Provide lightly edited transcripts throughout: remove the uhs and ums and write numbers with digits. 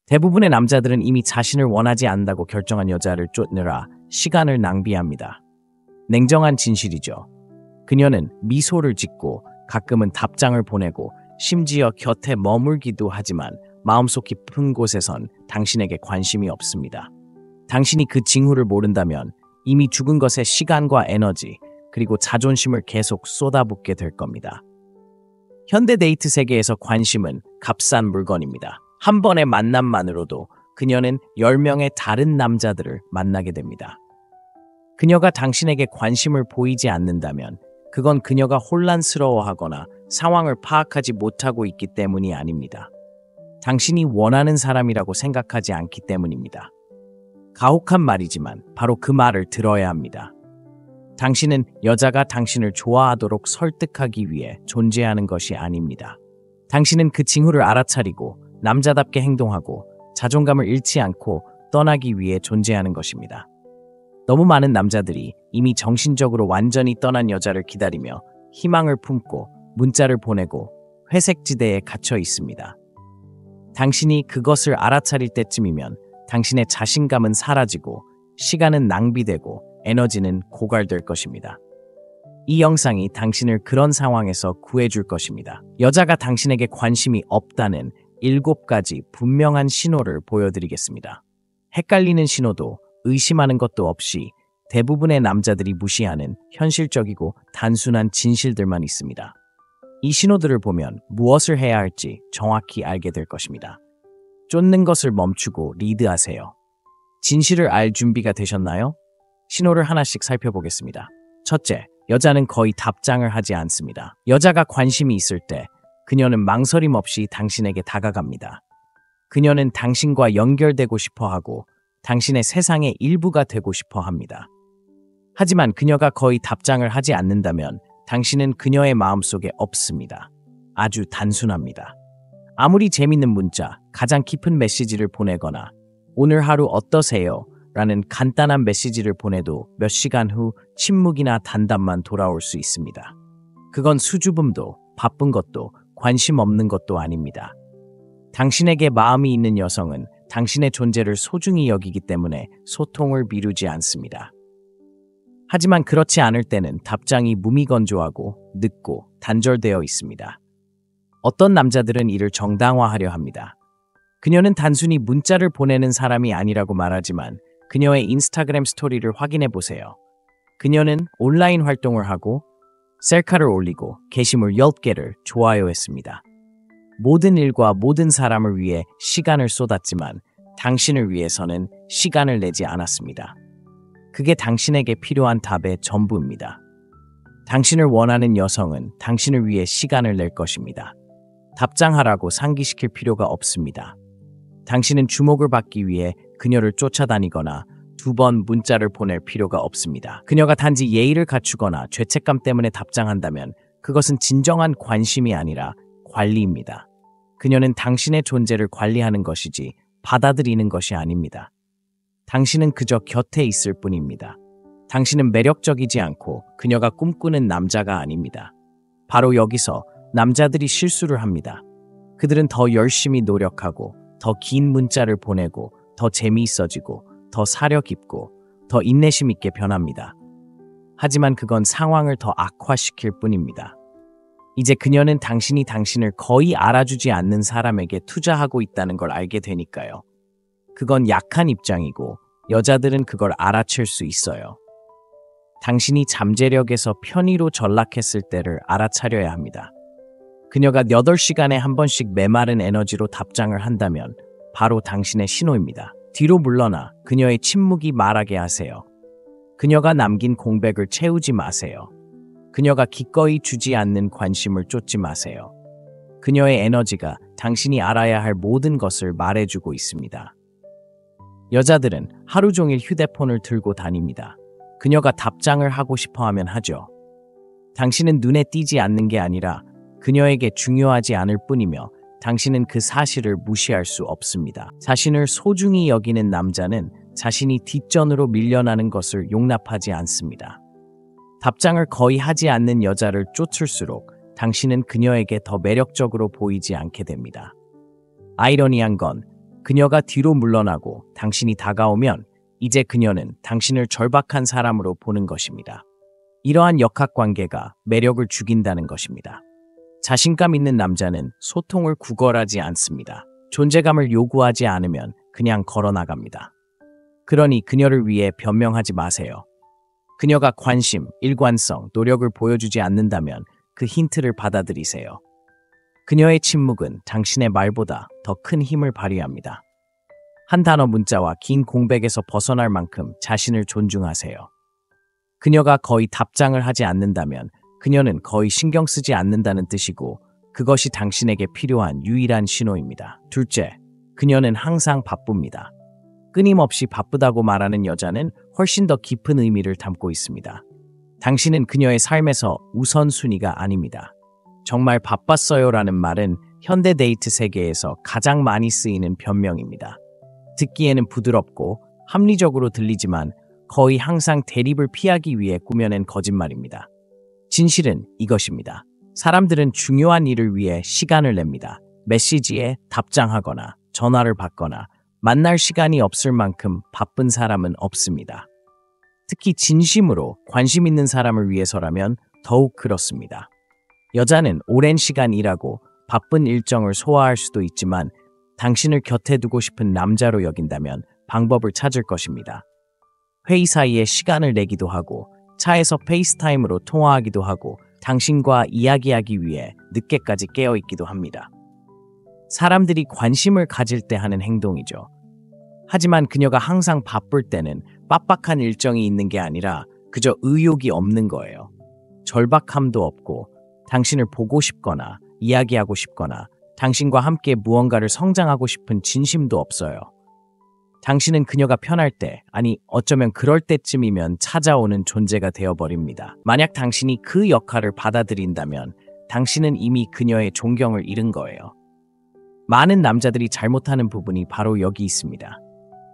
대부분의 남자들은 이미 자신을 원하지 않는다고 결정한 여자를 쫓느라 시간을 낭비합니다. 냉정한 진실이죠. 그녀는 미소를 짓고 가끔은 답장을 보내고 심지어 곁에 머물기도 하지만 마음속 깊은 곳에선 당신에게 관심이 없습니다. 당신이 그 징후를 모른다면 이미 죽은 것에 시간과 에너지 그리고 자존심을 계속 쏟아붓게 될 겁니다. 현대 데이트 세계에서 관심은 값싼 물건입니다. 한 번의 만남만으로도 그녀는 10명의 다른 남자들을 만나게 됩니다. 그녀가 당신에게 관심을 보이지 않는다면 그건 그녀가 혼란스러워하거나 상황을 파악하지 못하고 있기 때문이 아닙니다. 당신이 원하는 사람이라고 생각하지 않기 때문입니다. 가혹한 말이지만 바로 그 말을 들어야 합니다. 당신은 여자가 당신을 좋아하도록 설득하기 위해 존재하는 것이 아닙니다. 당신은 그 징후를 알아차리고 남자답게 행동하고 자존감을 잃지 않고 떠나기 위해 존재하는 것입니다. 너무 많은 남자들이 이미 정신적으로 완전히 떠난 여자를 기다리며 희망을 품고 문자를 보내고 회색지대에 갇혀 있습니다. 당신이 그것을 알아차릴 때쯤이면 당신의 자신감은 사라지고 시간은 낭비되고 에너지는 고갈될 것입니다. 이 영상이 당신을 그런 상황에서 구해줄 것입니다. 여자가 당신에게 관심이 없다는 7가지 분명한 신호를 보여드리겠습니다. 헷갈리는 신호도 의심하는 것도 없이 대부분의 남자들이 무시하는 현실적이고 단순한 진실들만 있습니다. 이 신호들을 보면 무엇을 해야 할지 정확히 알게 될 것입니다. 쫓는 것을 멈추고 리드하세요. 진실을 알 준비가 되셨나요? 신호를 하나씩 살펴보겠습니다. 첫째, 여자는 거의 답장을 하지 않습니다. 여자가 관심이 있을 때 그녀는 망설임 없이 당신에게 다가갑니다. 그녀는 당신과 연결되고 싶어 하고 당신의 세상의 일부가 되고 싶어 합니다. 하지만 그녀가 거의 답장을 하지 않는다면 당신은 그녀의 마음속에 없습니다. 아주 단순합니다. 아무리 재밌는 문자, 가장 깊은 메시지를 보내거나 오늘 하루 어떠세요? 라는 간단한 메시지를 보내도 몇 시간 후 침묵이나 단답만 돌아올 수 있습니다. 그건 수줍음도 바쁜 것도 관심 없는 것도 아닙니다. 당신에게 마음이 있는 여성은 당신의 존재를 소중히 여기기 때문에 소통을 미루지 않습니다. 하지만 그렇지 않을 때는 답장이 무미건조하고 늦고 단절되어 있습니다. 어떤 남자들은 이를 정당화하려 합니다. 그녀는 단순히 문자를 보내는 사람이 아니라고 말하지만 그녀의 인스타그램 스토리를 확인해 보세요. 그녀는 온라인 활동을 하고 셀카를 올리고 게시물 10개를 좋아요했습니다. 모든 일과 모든 사람을 위해 시간을 쏟았지만 당신을 위해서는 시간을 내지 않았습니다. 그게 당신에게 필요한 답의 전부입니다. 당신을 원하는 여성은 당신을 위해 시간을 낼 것입니다. 답장하라고 상기시킬 필요가 없습니다. 당신은 주목을 받기 위해 그녀를 쫓아다니거나 2번 문자를 보낼 필요가 없습니다. 그녀가 단지 예의를 갖추거나 죄책감 때문에 답장한다면 그것은 진정한 관심이 아니라 관리입니다. 그녀는 당신의 존재를 관리하는 것이지 받아들이는 것이 아닙니다. 당신은 그저 곁에 있을 뿐입니다. 당신은 매력적이지 않고 그녀가 꿈꾸는 남자가 아닙니다. 바로 여기서 남자들이 실수를 합니다. 그들은 더 열심히 노력하고 더 긴 문자를 보내고 더 재미있어지고 더 사려 깊고 더 인내심 있게 변합니다. 하지만 그건 상황을 더 악화시킬 뿐입니다. 이제 그녀는 당신이 당신을 거의 알아주지 않는 사람에게 투자하고 있다는 걸 알게 되니까요. 그건 약한 입장이고 여자들은 그걸 알아챌 수 있어요. 당신이 잠재력에서 편의로 전락했을 때를 알아차려야 합니다. 그녀가 8시간에 한 번씩 메마른 에너지로 답장을 한다면 바로 당신의 신호입니다. 뒤로 물러나 그녀의 침묵이 말하게 하세요. 그녀가 남긴 공백을 채우지 마세요. 그녀가 기꺼이 주지 않는 관심을 쫓지 마세요. 그녀의 에너지가 당신이 알아야 할 모든 것을 말해주고 있습니다. 여자들은 하루 종일 휴대폰을 들고 다닙니다. 그녀가 답장을 하고 싶어 하면 하죠. 당신은 눈에 띄지 않는 게 아니라 그녀에게 중요하지 않을 뿐이며 당신은 그 사실을 무시할 수 없습니다. 자신을 소중히 여기는 남자는 자신이 뒷전으로 밀려나는 것을 용납하지 않습니다. 답장을 거의 하지 않는 여자를 쫓을수록 당신은 그녀에게 더 매력적으로 보이지 않게 됩니다. 아이러니한 건 그녀가 뒤로 물러나고 당신이 다가오면 이제 그녀는 당신을 절박한 사람으로 보는 것입니다. 이러한 역학관계가 매력을 죽인다는 것입니다. 자신감 있는 남자는 소통을 구걸하지 않습니다. 존재감을 요구하지 않으면 그냥 걸어나갑니다. 그러니 그녀를 위해 변명하지 마세요. 그녀가 관심, 일관성, 노력을 보여주지 않는다면 그 힌트를 받아들이세요. 그녀의 침묵은 당신의 말보다 더 큰 힘을 발휘합니다. 한 단어 문자와 긴 공백에서 벗어날 만큼 자신을 존중하세요. 그녀가 거의 답장을 하지 않는다면 그녀는 거의 신경 쓰지 않는다는 뜻이고 그것이 당신에게 필요한 유일한 신호입니다. 둘째, 그녀는 항상 바쁩니다. 끊임없이 바쁘다고 말하는 여자는 훨씬 더 깊은 의미를 담고 있습니다. 당신은 그녀의 삶에서 우선순위가 아닙니다. 정말 바빴어요라는 말은 현대 데이트 세계에서 가장 많이 쓰이는 변명입니다. 듣기에는 부드럽고 합리적으로 들리지만 거의 항상 대립을 피하기 위해 꾸며낸 거짓말입니다. 진실은 이것입니다. 사람들은 중요한 일을 위해 시간을 냅니다. 메시지에 답장하거나 전화를 받거나 만날 시간이 없을 만큼 바쁜 사람은 없습니다. 특히 진심으로 관심 있는 사람을 위해서라면 더욱 그렇습니다. 여자는 오랜 시간 일하고 바쁜 일정을 소화할 수도 있지만 당신을 곁에 두고 싶은 남자로 여긴다면 방법을 찾을 것입니다. 회의 사이에 시간을 내기도 하고 차에서 페이스타임으로 통화하기도 하고 당신과 이야기하기 위해 늦게까지 깨어있기도 합니다. 사람들이 관심을 가질 때 하는 행동이죠. 하지만 그녀가 항상 바쁠 때는 빡빡한 일정이 있는 게 아니라 그저 의욕이 없는 거예요. 절박함도 없고 당신을 보고 싶거나 이야기하고 싶거나 당신과 함께 무언가를 성장하고 싶은 진심도 없어요. 당신은 그녀가 편할 때, 아니 어쩌면 그럴 때쯤이면 찾아오는 존재가 되어버립니다. 만약 당신이 그 역할을 받아들인다면 당신은 이미 그녀의 존경을 잃은 거예요. 많은 남자들이 잘못하는 부분이 바로 여기 있습니다.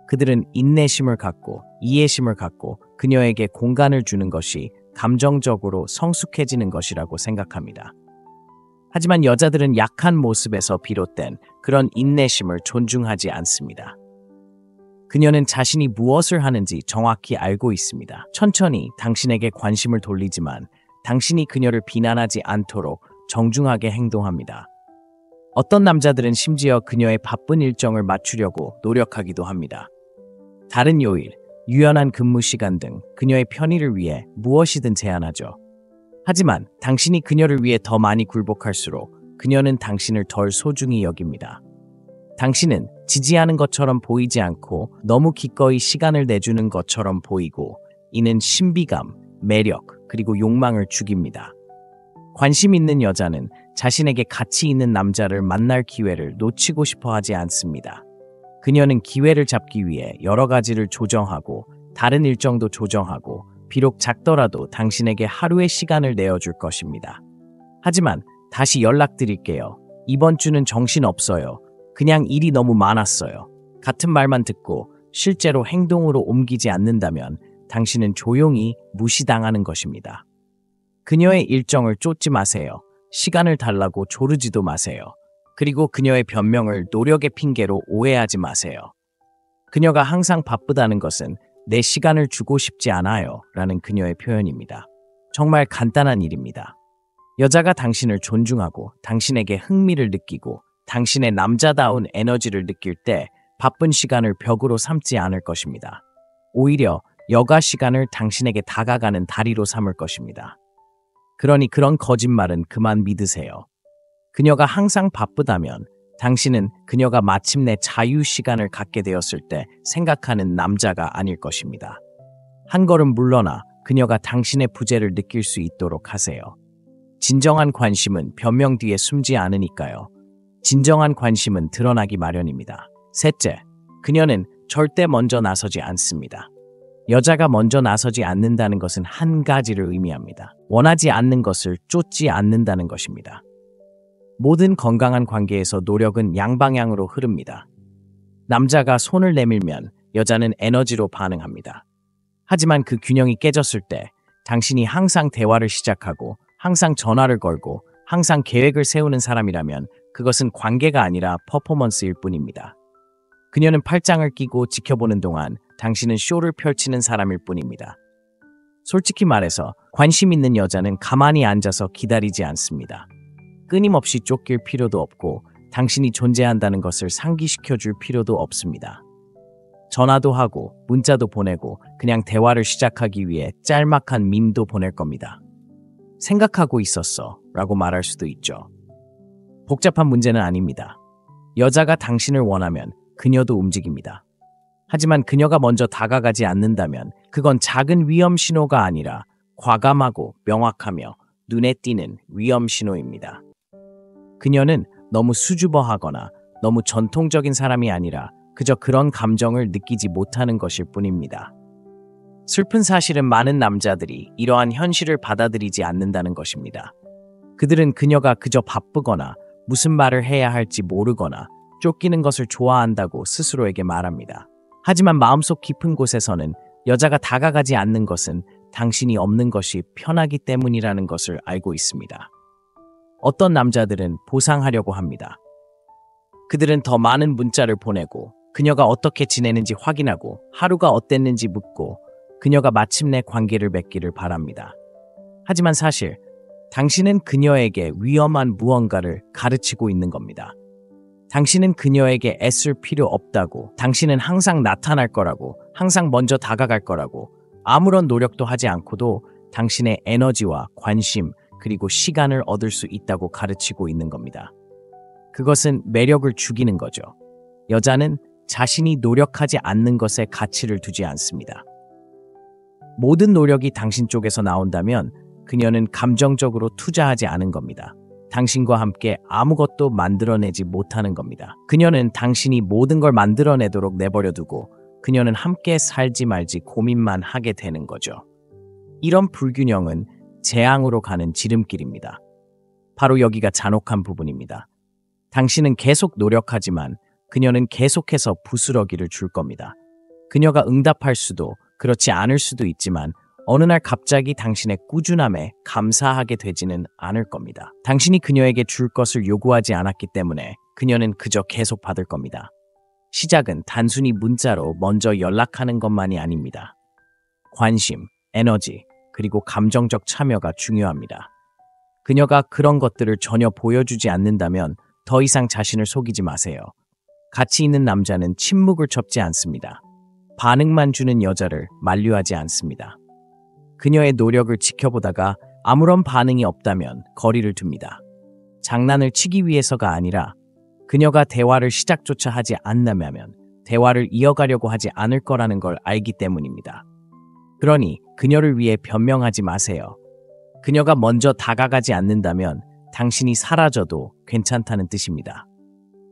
그들은 인내심을 갖고 이해심을 갖고 그녀에게 공간을 주는 것이 감정적으로 성숙해지는 것이라고 생각합니다. 하지만 여자들은 약한 모습에서 비롯된 그런 인내심을 존중하지 않습니다. 그녀는 자신이 무엇을 하는지 정확히 알고 있습니다. 천천히 당신에게 관심을 돌리지만 당신이 그녀를 비난하지 않도록 정중하게 행동합니다. 어떤 남자들은 심지어 그녀의 바쁜 일정을 맞추려고 노력하기도 합니다. 다른 요일, 유연한 근무 시간 등 그녀의 편의를 위해 무엇이든 제안하죠. 하지만 당신이 그녀를 위해 더 많이 굴복할수록 그녀는 당신을 덜 소중히 여깁니다. 당신은 지지하는 것처럼 보이지 않고 너무 기꺼이 시간을 내주는 것처럼 보이고 이는 신비감, 매력, 그리고 욕망을 죽입니다. 관심 있는 여자는 자신에게 가치 있는 남자를 만날 기회를 놓치고 싶어 하지 않습니다. 그녀는 기회를 잡기 위해 여러 가지를 조정하고 다른 일정도 조정하고 비록 작더라도 당신에게 하루의 시간을 내어줄 것입니다. 하지만 다시 연락드릴게요. 이번 주는 정신없어요. 그냥 일이 너무 많았어요. 같은 말만 듣고 실제로 행동으로 옮기지 않는다면 당신은 조용히 무시당하는 것입니다. 그녀의 일정을 쫓지 마세요. 시간을 달라고 조르지도 마세요. 그리고 그녀의 변명을 노력의 핑계로 오해하지 마세요. 그녀가 항상 바쁘다는 것은 내 시간을 주고 싶지 않아요 라는 그녀의 표현입니다. 정말 간단한 일입니다. 여자가 당신을 존중하고 당신에게 흥미를 느끼고 당신의 남자다운 에너지를 느낄 때 바쁜 시간을 벽으로 삼지 않을 것입니다. 오히려 여가 시간을 당신에게 다가가는 다리로 삼을 것입니다. 그러니 그런 거짓말은 그만 믿으세요. 그녀가 항상 바쁘다면 당신은 그녀가 마침내 자유 시간을 갖게 되었을 때 생각하는 남자가 아닐 것입니다. 한 걸음 물러나 그녀가 당신의 부재를 느낄 수 있도록 하세요. 진정한 관심은 변명 뒤에 숨지 않으니까요. 진정한 관심은 드러나기 마련입니다. 셋째, 그녀는 절대 먼저 나서지 않습니다. 여자가 먼저 나서지 않는다는 것은 한 가지를 의미합니다. 원하지 않는 것을 쫓지 않는다는 것입니다. 모든 건강한 관계에서 노력은 양방향으로 흐릅니다. 남자가 손을 내밀면 여자는 에너지로 반응합니다. 하지만 그 균형이 깨졌을 때 당신이 항상 대화를 시작하고 항상 전화를 걸고 항상 계획을 세우는 사람이라면 그것은 관계가 아니라 퍼포먼스일 뿐입니다. 그녀는 팔짱을 끼고 지켜보는 동안 당신은 쇼를 펼치는 사람일 뿐입니다. 솔직히 말해서 관심 있는 여자는 가만히 앉아서 기다리지 않습니다. 끊임없이 쫓길 필요도 없고 당신이 존재한다는 것을 상기시켜줄 필요도 없습니다. 전화도 하고 문자도 보내고 그냥 대화를 시작하기 위해 짤막한 밈도 보낼 겁니다. 생각하고 있었어 라고 말할 수도 있죠. 복잡한 문제는 아닙니다. 여자가 당신을 원하면 그녀도 움직입니다. 하지만 그녀가 먼저 다가가지 않는다면 그건 작은 위험 신호가 아니라 과감하고 명확하며 눈에 띄는 위험 신호입니다. 그녀는 너무 수줍어하거나 너무 전통적인 사람이 아니라 그저 그런 감정을 느끼지 못하는 것일 뿐입니다. 슬픈 사실은 많은 남자들이 이러한 현실을 받아들이지 않는다는 것입니다. 그들은 그녀가 그저 바쁘거나 무슨 말을 해야 할지 모르거나 쫓기는 것을 좋아한다고 스스로에게 말합니다. 하지만 마음속 깊은 곳에서는 여자가 다가가지 않는 것은 당신이 없는 것이 편하기 때문이라는 것을 알고 있습니다. 어떤 남자들은 보상하려고 합니다. 그들은 더 많은 문자를 보내고 그녀가 어떻게 지내는지 확인하고 하루가 어땠는지 묻고 그녀가 마침내 관계를 맺기를 바랍니다. 하지만 사실 당신은 그녀에게 위험한 무언가를 가르치고 있는 겁니다. 당신은 그녀에게 애쓸 필요 없다고, 당신은 항상 나타날 거라고, 항상 먼저 다가갈 거라고, 아무런 노력도 하지 않고도 당신의 에너지와 관심 그리고 시간을 얻을 수 있다고 가르치고 있는 겁니다. 그것은 매력을 죽이는 거죠. 여자는 자신이 노력하지 않는 것에 가치를 두지 않습니다. 모든 노력이 당신 쪽에서 나온다면 그녀는 감정적으로 투자하지 않은 겁니다. 당신과 함께 아무것도 만들어내지 못하는 겁니다. 그녀는 당신이 모든 걸 만들어내도록 내버려두고 그녀는 함께 살지 말지 고민만 하게 되는 거죠. 이런 불균형은 재앙으로 가는 지름길입니다. 바로 여기가 잔혹한 부분입니다. 당신은 계속 노력하지만 그녀는 계속해서 부스러기를 줄 겁니다. 그녀가 응답할 수도 그렇지 않을 수도 있지만 어느 날 갑자기 당신의 꾸준함에 감사하게 되지는 않을 겁니다. 당신이 그녀에게 줄 것을 요구하지 않았기 때문에 그녀는 그저 계속 받을 겁니다. 시작은 단순히 문자로 먼저 연락하는 것만이 아닙니다. 관심, 에너지, 그리고 감정적 참여가 중요합니다. 그녀가 그런 것들을 전혀 보여주지 않는다면 더 이상 자신을 속이지 마세요. 가치 있는 남자는 침묵을 접지 않습니다. 반응만 주는 여자를 만류하지 않습니다. 그녀의 노력을 지켜보다가 아무런 반응이 없다면 거리를 둡니다. 장난을 치기 위해서가 아니라 그녀가 대화를 시작조차 하지 않는다면 대화를 이어가려고 하지 않을 거라는 걸 알기 때문입니다. 그러니 그녀를 위해 변명하지 마세요. 그녀가 먼저 다가가지 않는다면 당신이 사라져도 괜찮다는 뜻입니다.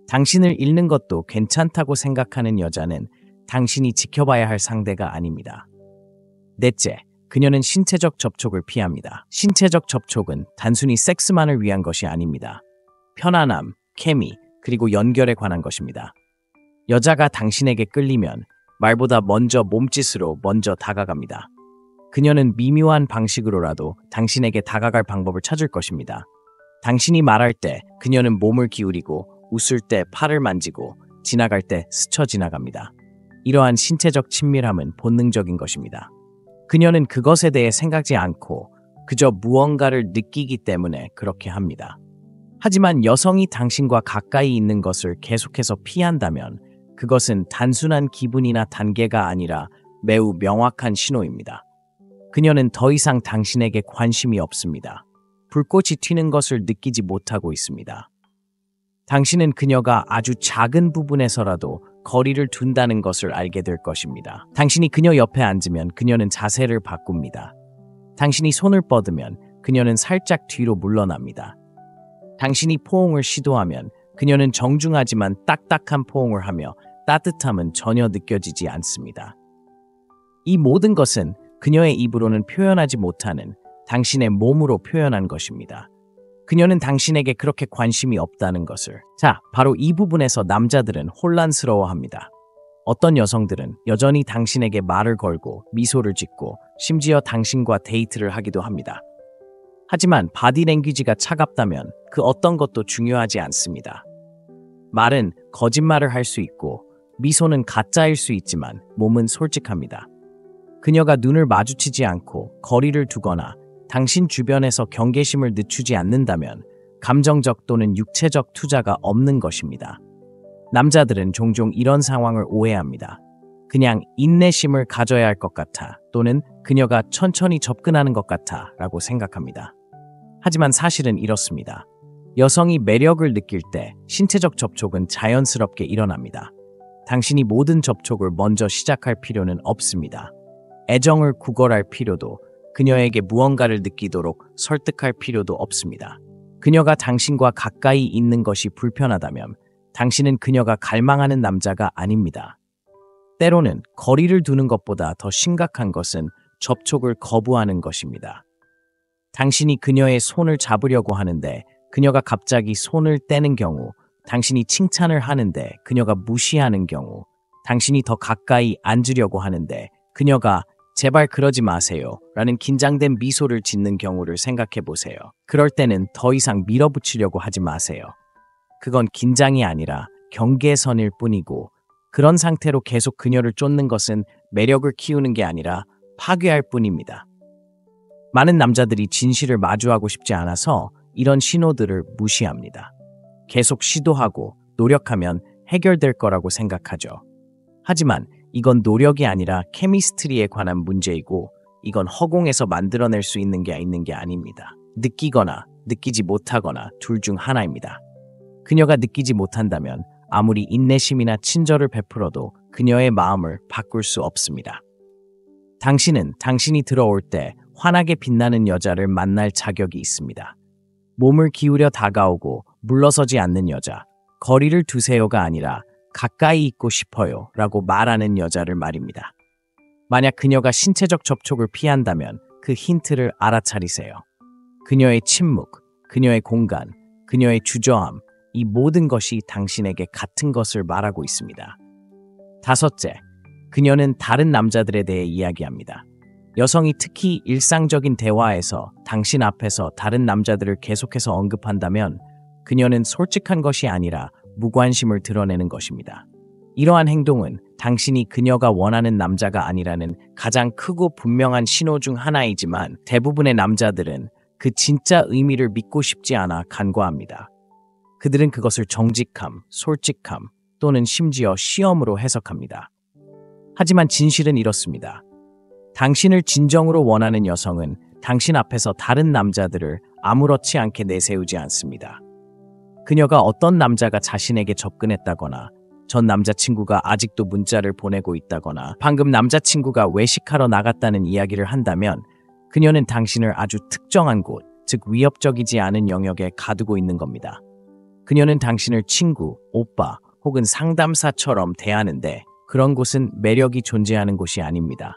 당신을 잃는 것도 괜찮다고 생각하는 여자는 당신이 지켜봐야 할 상대가 아닙니다. 넷째, 그녀는 신체적 접촉을 피합니다. 신체적 접촉은 단순히 섹스만을 위한 것이 아닙니다. 편안함, 케미, 그리고 연결에 관한 것입니다. 여자가 당신에게 끌리면 말보다 먼저 몸짓으로 먼저 다가갑니다. 그녀는 미묘한 방식으로라도 당신에게 다가갈 방법을 찾을 것입니다. 당신이 말할 때 그녀는 몸을 기울이고 웃을 때 팔을 만지고 지나갈 때 스쳐 지나갑니다. 이러한 신체적 친밀함은 본능적인 것입니다. 그녀는 그것에 대해 생각지 않고 그저 무언가를 느끼기 때문에 그렇게 합니다. 하지만 여성이 당신과 가까이 있는 것을 계속해서 피한다면 그것은 단순한 기분이나 단계가 아니라 매우 명확한 신호입니다. 그녀는 더 이상 당신에게 관심이 없습니다. 불꽃이 튀는 것을 느끼지 못하고 있습니다. 당신은 그녀가 아주 작은 부분에서라도 거리를 둔다는 것을 알게 될 것입니다. 당신이 그녀 옆에 앉으면 그녀는 자세를 바꿉니다. 당신이 손을 뻗으면 그녀는 살짝 뒤로 물러납니다. 당신이 포옹을 시도하면 그녀는 정중하지만 딱딱한 포옹을 하며 따뜻함은 전혀 느껴지지 않습니다. 이 모든 것은 그녀의 입으로는 표현하지 못하는 당신의 몸으로 표현한 것입니다. 그녀는 당신에게 그렇게 관심이 없다는 것을. 자, 바로 이 부분에서 남자들은 혼란스러워합니다. 어떤 여성들은 여전히 당신에게 말을 걸고 미소를 짓고 심지어 당신과 데이트를 하기도 합니다. 하지만 바디랭귀지가 차갑다면 그 어떤 것도 중요하지 않습니다. 말은 거짓말을 할 수 있고 미소는 가짜일 수 있지만 몸은 솔직합니다. 그녀가 눈을 마주치지 않고 거리를 두거나 당신 주변에서 경계심을 늦추지 않는다면 감정적 또는 육체적 투자가 없는 것입니다. 남자들은 종종 이런 상황을 오해합니다. 그냥 인내심을 가져야 할 것 같아 또는 그녀가 천천히 접근하는 것 같아 라고 생각합니다. 하지만 사실은 이렇습니다. 여성이 매력을 느낄 때 신체적 접촉은 자연스럽게 일어납니다. 당신이 모든 접촉을 먼저 시작할 필요는 없습니다. 애정을 구걸할 필요도, 그녀에게 무언가를 느끼도록 설득할 필요도 없습니다. 그녀가 당신과 가까이 있는 것이 불편하다면 당신은 그녀가 갈망하는 남자가 아닙니다. 때로는 거리를 두는 것보다 더 심각한 것은 접촉을 거부하는 것입니다. 당신이 그녀의 손을 잡으려고 하는데 그녀가 갑자기 손을 떼는 경우, 당신이 칭찬을 하는데 그녀가 무시하는 경우, 당신이 더 가까이 앉으려고 하는데 그녀가 제발 그러지 마세요 라는 긴장된 미소를 짓는 경우를 생각해 보세요. 그럴 때는 더 이상 밀어붙이려고 하지 마세요. 그건 긴장이 아니라 경계선일 뿐이고, 그런 상태로 계속 그녀를 쫓는 것은 매력을 키우는 게 아니라 파괴할 뿐입니다. 많은 남자들이 진실을 마주하고 싶지 않아서 이런 신호들을 무시합니다. 계속 시도하고 노력하면 해결될 거라고 생각하죠. 하지만 이건 노력이 아니라 케미스트리에 관한 문제이고, 이건 허공에서 만들어낼 수 있는 게 아닙니다. 느끼거나 느끼지 못하거나 둘 중 하나입니다. 그녀가 느끼지 못한다면 아무리 인내심이나 친절을 베풀어도 그녀의 마음을 바꿀 수 없습니다. 당신은 당신이 들어올 때 환하게 빛나는 여자를 만날 자격이 있습니다. 몸을 기울여 다가오고 물러서지 않는 여자, 거리를 두세요가 아니라 가까이 있고 싶어요 라고 말하는 여자를 말입니다. 만약 그녀가 신체적 접촉을 피한다면 그 힌트를 알아차리세요. 그녀의 침묵, 그녀의 공간, 그녀의 주저함, 이 모든 것이 당신에게 같은 것을 말하고 있습니다. 다섯째, 그녀는 다른 남자들에 대해 이야기합니다. 여성이 특히 일상적인 대화에서 당신 앞에서 다른 남자들을 계속해서 언급한다면 그녀는 솔직한 것이 아니라 무관심을 드러내는 것입니다. 이러한 행동은 당신이 그녀가 원하는 남자가 아니라는 가장 크고 분명한 신호 중 하나이지만, 대부분의 남자들은 그 진짜 의미를 믿고 싶지 않아 간과합니다. 그들은 그것을 정직함, 솔직함 또는 심지어 시험으로 해석합니다. 하지만 진실은 이렇습니다. 당신을 진정으로 원하는 여성은 당신 앞에서 다른 남자들을 아무렇지 않게 내세우지 않습니다. 그녀가 어떤 남자가 자신에게 접근했다거나, 전 남자친구가 아직도 문자를 보내고 있다거나, 방금 남자친구가 외식하러 나갔다는 이야기를 한다면 그녀는 당신을 아주 특정한 곳, 즉 위협적이지 않은 영역에 가두고 있는 겁니다. 그녀는 당신을 친구, 오빠 혹은 상담사처럼 대하는데 그런 곳은 매력이 존재하는 곳이 아닙니다.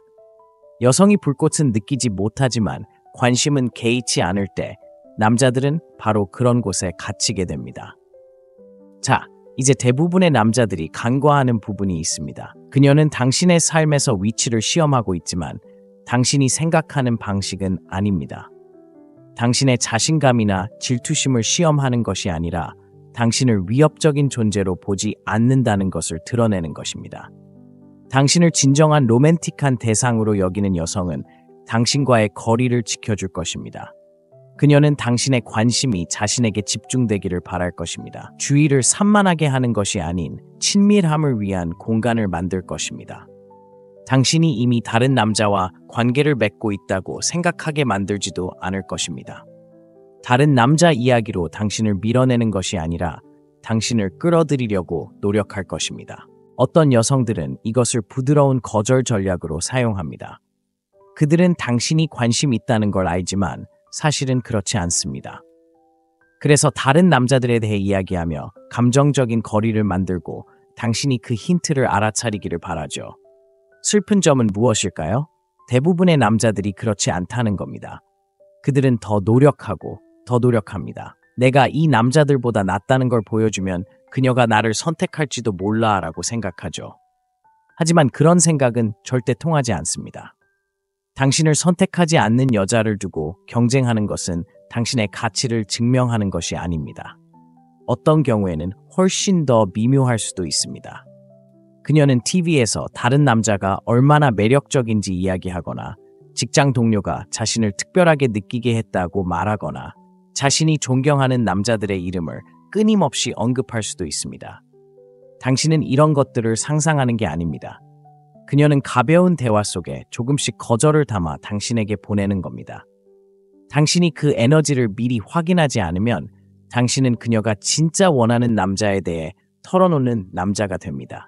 여성이 불꽃은 느끼지 못하지만 관심은 개의치 않을 때 남자들은 바로 그런 곳에 갇히게 됩니다. 자, 이제 대부분의 남자들이 간과하는 부분이 있습니다. 그녀는 당신의 삶에서 위치를 시험하고 있지만 당신이 생각하는 방식은 아닙니다. 당신의 자신감이나 질투심을 시험하는 것이 아니라 당신을 위협적인 존재로 보지 않는다는 것을 드러내는 것입니다. 당신을 진정한 로맨틱한 대상으로 여기는 여성은 당신과의 거리를 지켜줄 것입니다. 그녀는 당신의 관심이 자신에게 집중되기를 바랄 것입니다. 주의를 산만하게 하는 것이 아닌 친밀함을 위한 공간을 만들 것입니다. 당신이 이미 다른 남자와 관계를 맺고 있다고 생각하게 만들지도 않을 것입니다. 다른 남자 이야기로 당신을 밀어내는 것이 아니라 당신을 끌어들이려고 노력할 것입니다. 어떤 여성들은 이것을 부드러운 거절 전략으로 사용합니다. 그들은 당신이 관심 있다는 걸 알지만 사실은 그렇지 않습니다. 그래서 다른 남자들에 대해 이야기하며 감정적인 거리를 만들고 당신이 그 힌트를 알아차리기를 바라죠. 슬픈 점은 무엇일까요? 대부분의 남자들이 그렇지 않다는 겁니다. 그들은 더 노력하고 더 노력합니다. 내가 이 남자들보다 낫다는 걸 보여주면 그녀가 나를 선택할지도 몰라라고 생각하죠. 하지만 그런 생각은 절대 통하지 않습니다. 당신을 선택하지 않는 여자를 두고 경쟁하는 것은 당신의 가치를 증명하는 것이 아닙니다. 어떤 경우에는 훨씬 더 미묘할 수도 있습니다. 그녀는 TV에서 다른 남자가 얼마나 매력적인지 이야기하거나 직장 동료가 자신을 특별하게 느끼게 했다고 말하거나 자신이 존경하는 남자들의 이름을 끊임없이 언급할 수도 있습니다. 당신은 이런 것들을 상상하는 게 아닙니다. 그녀는 가벼운 대화 속에 조금씩 거절을 담아 당신에게 보내는 겁니다. 당신이 그 에너지를 미리 확인하지 않으면 당신은 그녀가 진짜 원하는 남자에 대해 털어놓는 남자가 됩니다.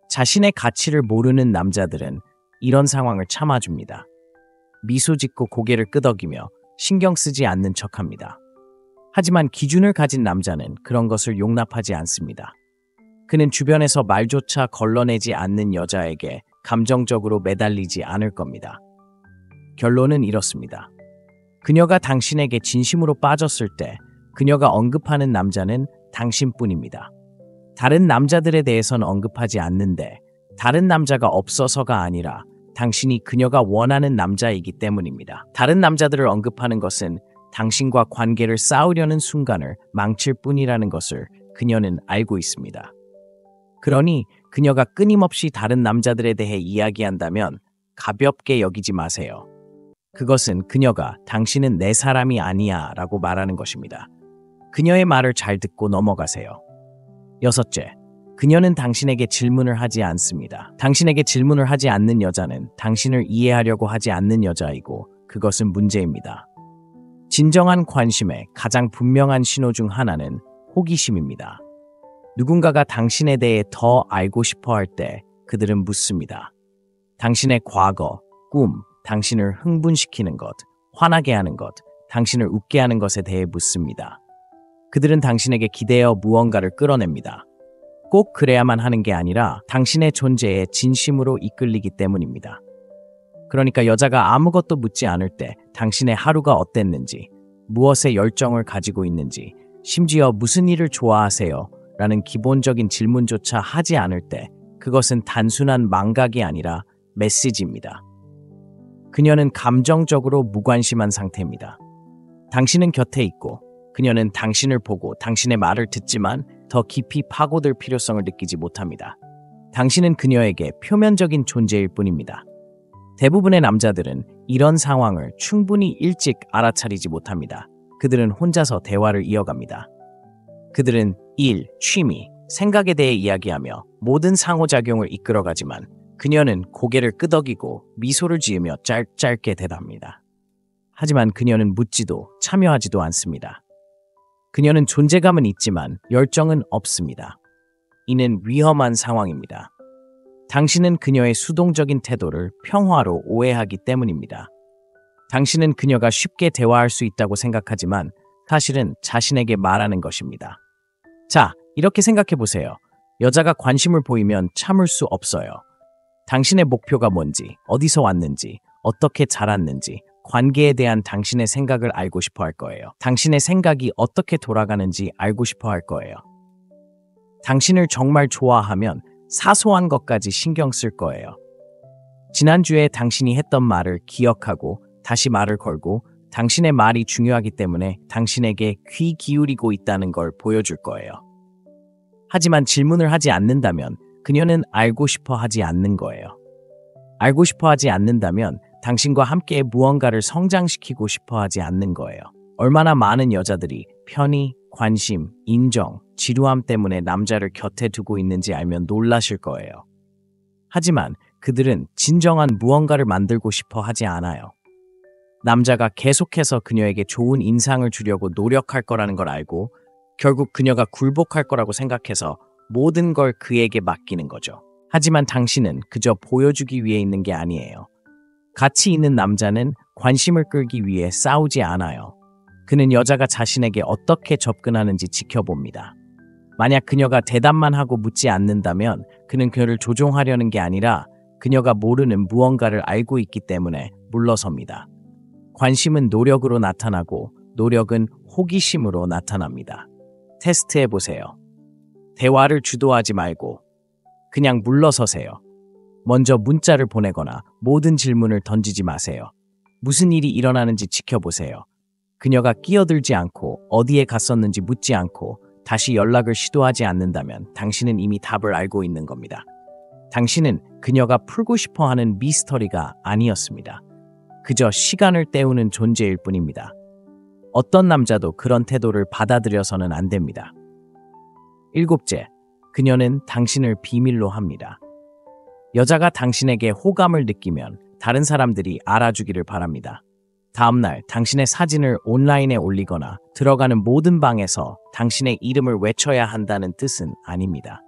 자신의 가치를 모르는 남자들은 이런 상황을 참아줍니다. 미소 짓고 고개를 끄덕이며 신경 쓰지 않는 척합니다. 하지만 기준을 가진 남자는 그런 것을 용납하지 않습니다. 그는 주변에서 말조차 걸러내지 않는 여자에게 감정적으로 매달리지 않을 겁니다. 결론은 이렇습니다. 그녀가 당신에게 진심으로 빠졌을 때 그녀가 언급하는 남자는 당신뿐입니다. 다른 남자들에 대해서는 언급하지 않는데 다른 남자가 없어서가 아니라 당신이 그녀가 원하는 남자이기 때문입니다. 다른 남자들을 언급하는 것은 당신과 관계를 쌓으려는 순간을 망칠 뿐이라는 것을 그녀는 알고 있습니다. 그러니 그녀가 끊임없이 다른 남자들에 대해 이야기한다면 가볍게 여기지 마세요. 그것은 그녀가 당신은 내 사람이 아니야 라고 말하는 것입니다. 그녀의 말을 잘 듣고 넘어가세요. 6째, 그녀는 당신에게 질문을 하지 않습니다. 당신에게 질문을 하지 않는 여자는 당신을 이해하려고 하지 않는 여자이고 그것은 문제입니다. 진정한 관심의 가장 분명한 신호 중 하나는 호기심입니다. 누군가가 당신에 대해 더 알고 싶어 할 때 그들은 묻습니다. 당신의 과거, 꿈, 당신을 흥분시키는 것, 화나게 하는 것, 당신을 웃게 하는 것에 대해 묻습니다. 그들은 당신에게 기대어 무언가를 끌어냅니다. 꼭 그래야만 하는 게 아니라 당신의 존재에 진심으로 이끌리기 때문입니다. 그러니까 여자가 아무것도 묻지 않을 때 당신의 하루가 어땠는지, 무엇에 열정을 가지고 있는지, 심지어 무슨 일을 좋아하세요? 라는 기본적인 질문조차 하지 않을 때 그것은 단순한 망각이 아니라 메시지입니다. 그녀는 감정적으로 무관심한 상태입니다. 당신은 곁에 있고 그녀는 당신을 보고 당신의 말을 듣지만 더 깊이 파고들 필요성을 느끼지 못합니다. 당신은 그녀에게 표면적인 존재일 뿐입니다. 대부분의 남자들은 이런 상황을 충분히 일찍 알아차리지 못합니다. 그들은 혼자서 대화를 이어갑니다. 그들은 일, 취미, 생각에 대해 이야기하며 모든 상호작용을 이끌어가지만 그녀는 고개를 끄덕이고 미소를 지으며 짧게 대답합니다. 하지만 그녀는 묻지도 참여하지도 않습니다. 그녀는 존재감은 있지만 열정은 없습니다. 이는 위험한 상황입니다. 당신은 그녀의 수동적인 태도를 평화로 오해하기 때문입니다. 당신은 그녀가 쉽게 대화할 수 있다고 생각하지만 사실은 자신에게 말하는 것입니다. 자, 이렇게 생각해 보세요. 여자가 관심을 보이면 참을 수 없어요. 당신의 목표가 뭔지, 어디서 왔는지, 어떻게 자랐는지, 관계에 대한 당신의 생각을 알고 싶어 할 거예요. 당신의 생각이 어떻게 돌아가는지 알고 싶어 할 거예요. 당신을 정말 좋아하면 사소한 것까지 신경 쓸 거예요. 지난주에 당신이 했던 말을 기억하고 다시 말을 걸고 당신의 말이 중요하기 때문에 당신에게 귀 기울이고 있다는 걸 보여줄 거예요. 하지만 질문을 하지 않는다면 그녀는 알고 싶어 하지 않는 거예요. 알고 싶어 하지 않는다면 당신과 함께 무언가를 성장시키고 싶어 하지 않는 거예요. 얼마나 많은 여자들이 편의, 관심, 인정, 지루함 때문에 남자를 곁에 두고 있는지 알면 놀라실 거예요. 하지만 그들은 진정한 무언가를 만들고 싶어 하지 않아요. 남자가 계속해서 그녀에게 좋은 인상을 주려고 노력할 거라는 걸 알고 결국 그녀가 굴복할 거라고 생각해서 모든 걸 그에게 맡기는 거죠. 하지만 당신은 그저 보여주기 위해 있는 게 아니에요. 가치 있는 남자는 관심을 끌기 위해 싸우지 않아요. 그는 여자가 자신에게 어떻게 접근하는지 지켜봅니다. 만약 그녀가 대답만 하고 묻지 않는다면 그는 그녀를 조종하려는 게 아니라 그녀가 모르는 무언가를 알고 있기 때문에 물러섭니다. 관심은 노력으로 나타나고 노력은 호기심으로 나타납니다. 테스트해보세요. 대화를 주도하지 말고 그냥 물러서세요. 먼저 문자를 보내거나 모든 질문을 던지지 마세요. 무슨 일이 일어나는지 지켜보세요. 그녀가 끼어들지 않고 어디에 갔었는지 묻지 않고 다시 연락을 시도하지 않는다면 당신은 이미 답을 알고 있는 겁니다. 당신은 그녀가 풀고 싶어 하는 미스터리가 아니었습니다. 그저 시간을 때우는 존재일 뿐입니다. 어떤 남자도 그런 태도를 받아들여서는 안 됩니다. 일곱째, 그녀는 당신을 비밀로 합니다. 여자가 당신에게 호감을 느끼면 다른 사람들이 알아주기를 바랍니다. 다음날 당신의 사진을 온라인에 올리거나 들어가는 모든 방에서 당신의 이름을 외쳐야 한다는 뜻은 아닙니다.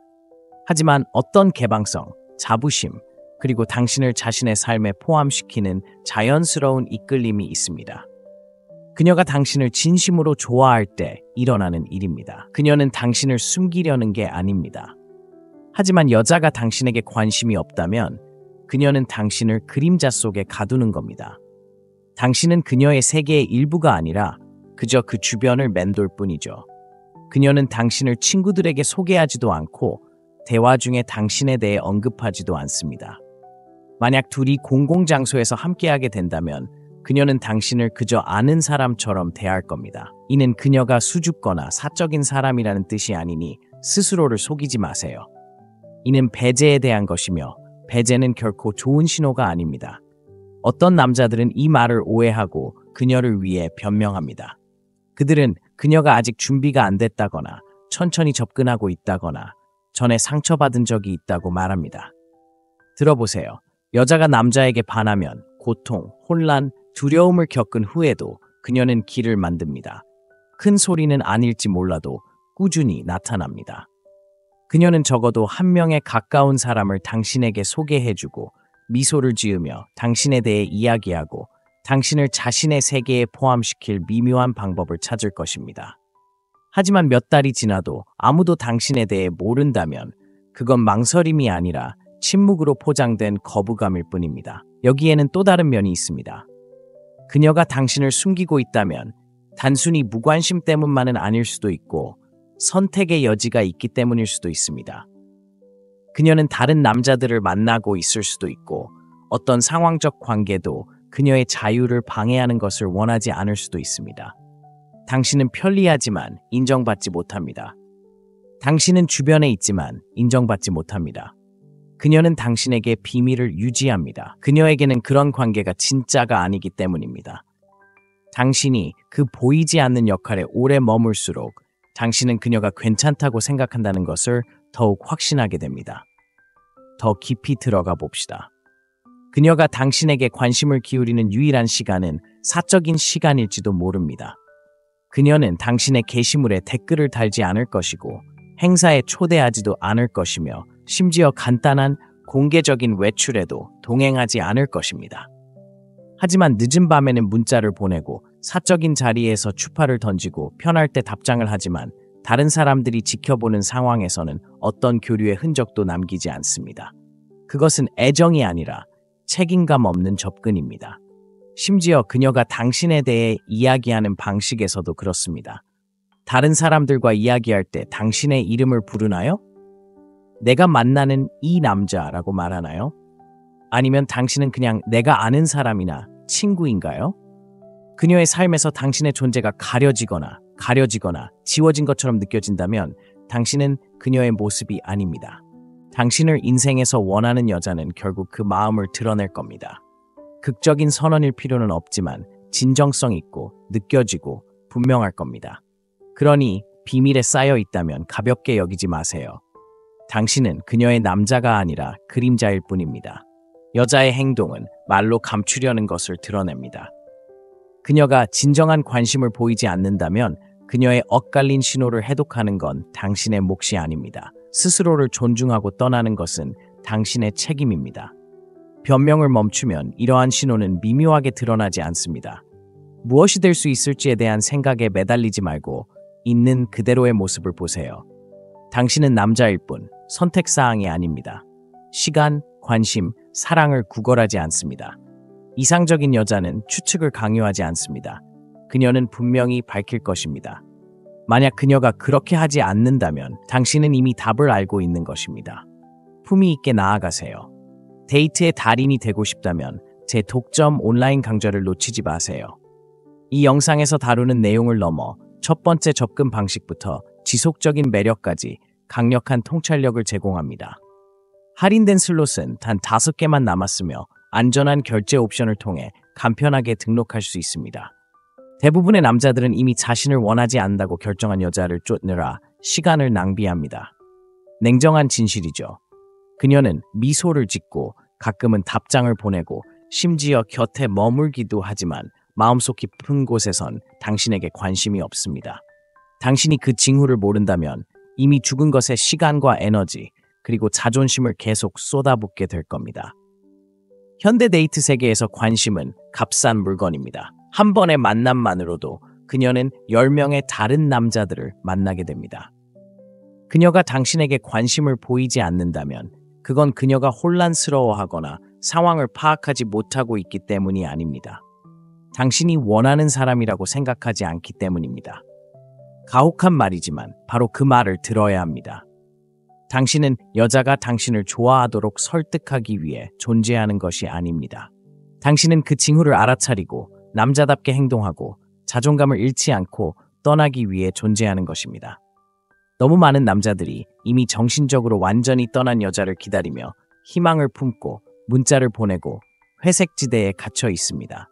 하지만 어떤 개방성, 자부심, 그리고 당신을 자신의 삶에 포함시키는 자연스러운 이끌림이 있습니다. 그녀가 당신을 진심으로 좋아할 때 일어나는 일입니다. 그녀는 당신을 숨기려는 게 아닙니다. 하지만 여자가 당신에게 관심이 없다면 그녀는 당신을 그림자 속에 가두는 겁니다. 당신은 그녀의 세계의 일부가 아니라 그저 그 주변을 맴돌 뿐이죠. 그녀는 당신을 친구들에게 소개하지도 않고 대화 중에 당신에 대해 언급하지도 않습니다. 만약 둘이 공공장소에서 함께하게 된다면 그녀는 당신을 그저 아는 사람처럼 대할 겁니다. 이는 그녀가 수줍거나 사적인 사람이라는 뜻이 아니니 스스로를 속이지 마세요. 이는 배제에 대한 것이며 배제는 결코 좋은 신호가 아닙니다. 어떤 남자들은 이 말을 오해하고 그녀를 위해 변명합니다. 그들은 그녀가 아직 준비가 안 됐다거나 천천히 접근하고 있다거나 전에 상처받은 적이 있다고 말합니다. 들어보세요. 여자가 남자에게 반하면 고통, 혼란, 두려움을 겪은 후에도 그녀는 길을 만듭니다. 큰 소리는 아닐지 몰라도 꾸준히 나타납니다. 그녀는 적어도 한 명의 가까운 사람을 당신에게 소개해주고 미소를 지으며 당신에 대해 이야기하고 당신을 자신의 세계에 포함시킬 미묘한 방법을 찾을 것입니다. 하지만 몇 달이 지나도 아무도 당신에 대해 모른다면 그건 망설임이 아니라 침묵으로 포장된 거부감일 뿐입니다. 여기에는 또 다른 면이 있습니다. 그녀가 당신을 숨기고 있다면 단순히 무관심 때문만은 아닐 수도 있고 선택의 여지가 있기 때문일 수도 있습니다. 그녀는 다른 남자들을 만나고 있을 수도 있고 어떤 상황적 관계도 그녀의 자유를 방해하는 것을 원하지 않을 수도 있습니다. 당신은 편리하지만 인정받지 못합니다. 당신은 주변에 있지만 인정받지 못합니다. 그녀는 당신에게 비밀을 유지합니다. 그녀에게는 그런 관계가 진짜가 아니기 때문입니다. 당신이 그 보이지 않는 역할에 오래 머물수록 당신은 그녀가 괜찮다고 생각한다는 것을 더욱 확신하게 됩니다. 더 깊이 들어가 봅시다. 그녀가 당신에게 관심을 기울이는 유일한 시간은 사적인 시간일지도 모릅니다. 그녀는 당신의 게시물에 댓글을 달지 않을 것이고 행사에 초대하지도 않을 것이며 심지어 간단한 공개적인 외출에도 동행하지 않을 것입니다. 하지만 늦은 밤에는 문자를 보내고 사적인 자리에서 추파를 던지고 편할 때 답장을 하지만 다른 사람들이 지켜보는 상황에서는 어떤 교류의 흔적도 남기지 않습니다. 그것은 애정이 아니라 책임감 없는 접근입니다. 심지어 그녀가 당신에 대해 이야기하는 방식에서도 그렇습니다. 다른 사람들과 이야기할 때 당신의 이름을 부르나요? 내가 만나는 이 남자라고 말하나요? 아니면 당신은 그냥 내가 아는 사람이나 친구인가요? 그녀의 삶에서 당신의 존재가 가려지거나 지워진 것처럼 느껴진다면 당신은 그녀의 모습이 아닙니다. 당신을 인생에서 원하는 여자는 결국 그 마음을 드러낼 겁니다. 극적인 선언일 필요는 없지만 진정성 있고 느껴지고 분명할 겁니다. 그러니 비밀에 쌓여 있다면 가볍게 여기지 마세요. 당신은 그녀의 남자가 아니라 그림자일 뿐입니다. 여자의 행동은 말로 감추려는 것을 드러냅니다. 그녀가 진정한 관심을 보이지 않는다면 그녀의 엇갈린 신호를 해독하는 건 당신의 몫이 아닙니다. 스스로를 존중하고 떠나는 것은 당신의 책임입니다. 변명을 멈추면 이러한 신호는 미묘하게 드러나지 않습니다. 무엇이 될 수 있을지에 대한 생각에 매달리지 말고 있는 그대로의 모습을 보세요. 당신은 남자일 뿐 선택사항이 아닙니다. 시간, 관심, 사랑을 구걸하지 않습니다. 이상적인 여자는 추측을 강요하지 않습니다. 그녀는 분명히 밝힐 것입니다. 만약 그녀가 그렇게 하지 않는다면 당신은 이미 답을 알고 있는 것입니다. 품위 있게 나아가세요. 데이트의 달인이 되고 싶다면 제 독점 온라인 강좌를 놓치지 마세요. 이 영상에서 다루는 내용을 넘어 첫 번째 접근 방식부터 지속적인 매력까지 강력한 통찰력을 제공합니다. 할인된 슬롯은 단 5개만 남았으며 안전한 결제 옵션을 통해 간편하게 등록할 수 있습니다. 대부분의 남자들은 이미 자신을 원하지 않는다고 결정한 여자를 쫓느라 시간을 낭비합니다. 냉정한 진실이죠. 그녀는 미소를 짓고 가끔은 답장을 보내고 심지어 곁에 머물기도 하지만 마음속 깊은 곳에선 당신에게 관심이 없습니다. 당신이 그 징후를 모른다면 이미 죽은 것에 시간과 에너지 그리고 자존심을 계속 쏟아붓게 될 겁니다. 현대 데이트 세계에서 관심은 값싼 물건입니다. 한 번의 만남만으로도 그녀는 10명의 다른 남자들을 만나게 됩니다. 그녀가 당신에게 관심을 보이지 않는다면 그건 그녀가 혼란스러워하거나 상황을 파악하지 못하고 있기 때문이 아닙니다. 당신이 원하는 사람이라고 생각하지 않기 때문입니다. 가혹한 말이지만 바로 그 말을 들어야 합니다. 당신은 여자가 당신을 좋아하도록 설득하기 위해 존재하는 것이 아닙니다. 당신은 그 징후를 알아차리고 남자답게 행동하고 자존감을 잃지 않고 떠나기 위해 존재하는 것입니다. 너무 많은 남자들이 이미 정신적으로 완전히 떠난 여자를 기다리며 희망을 품고 문자를 보내고 회색지대에 갇혀 있습니다.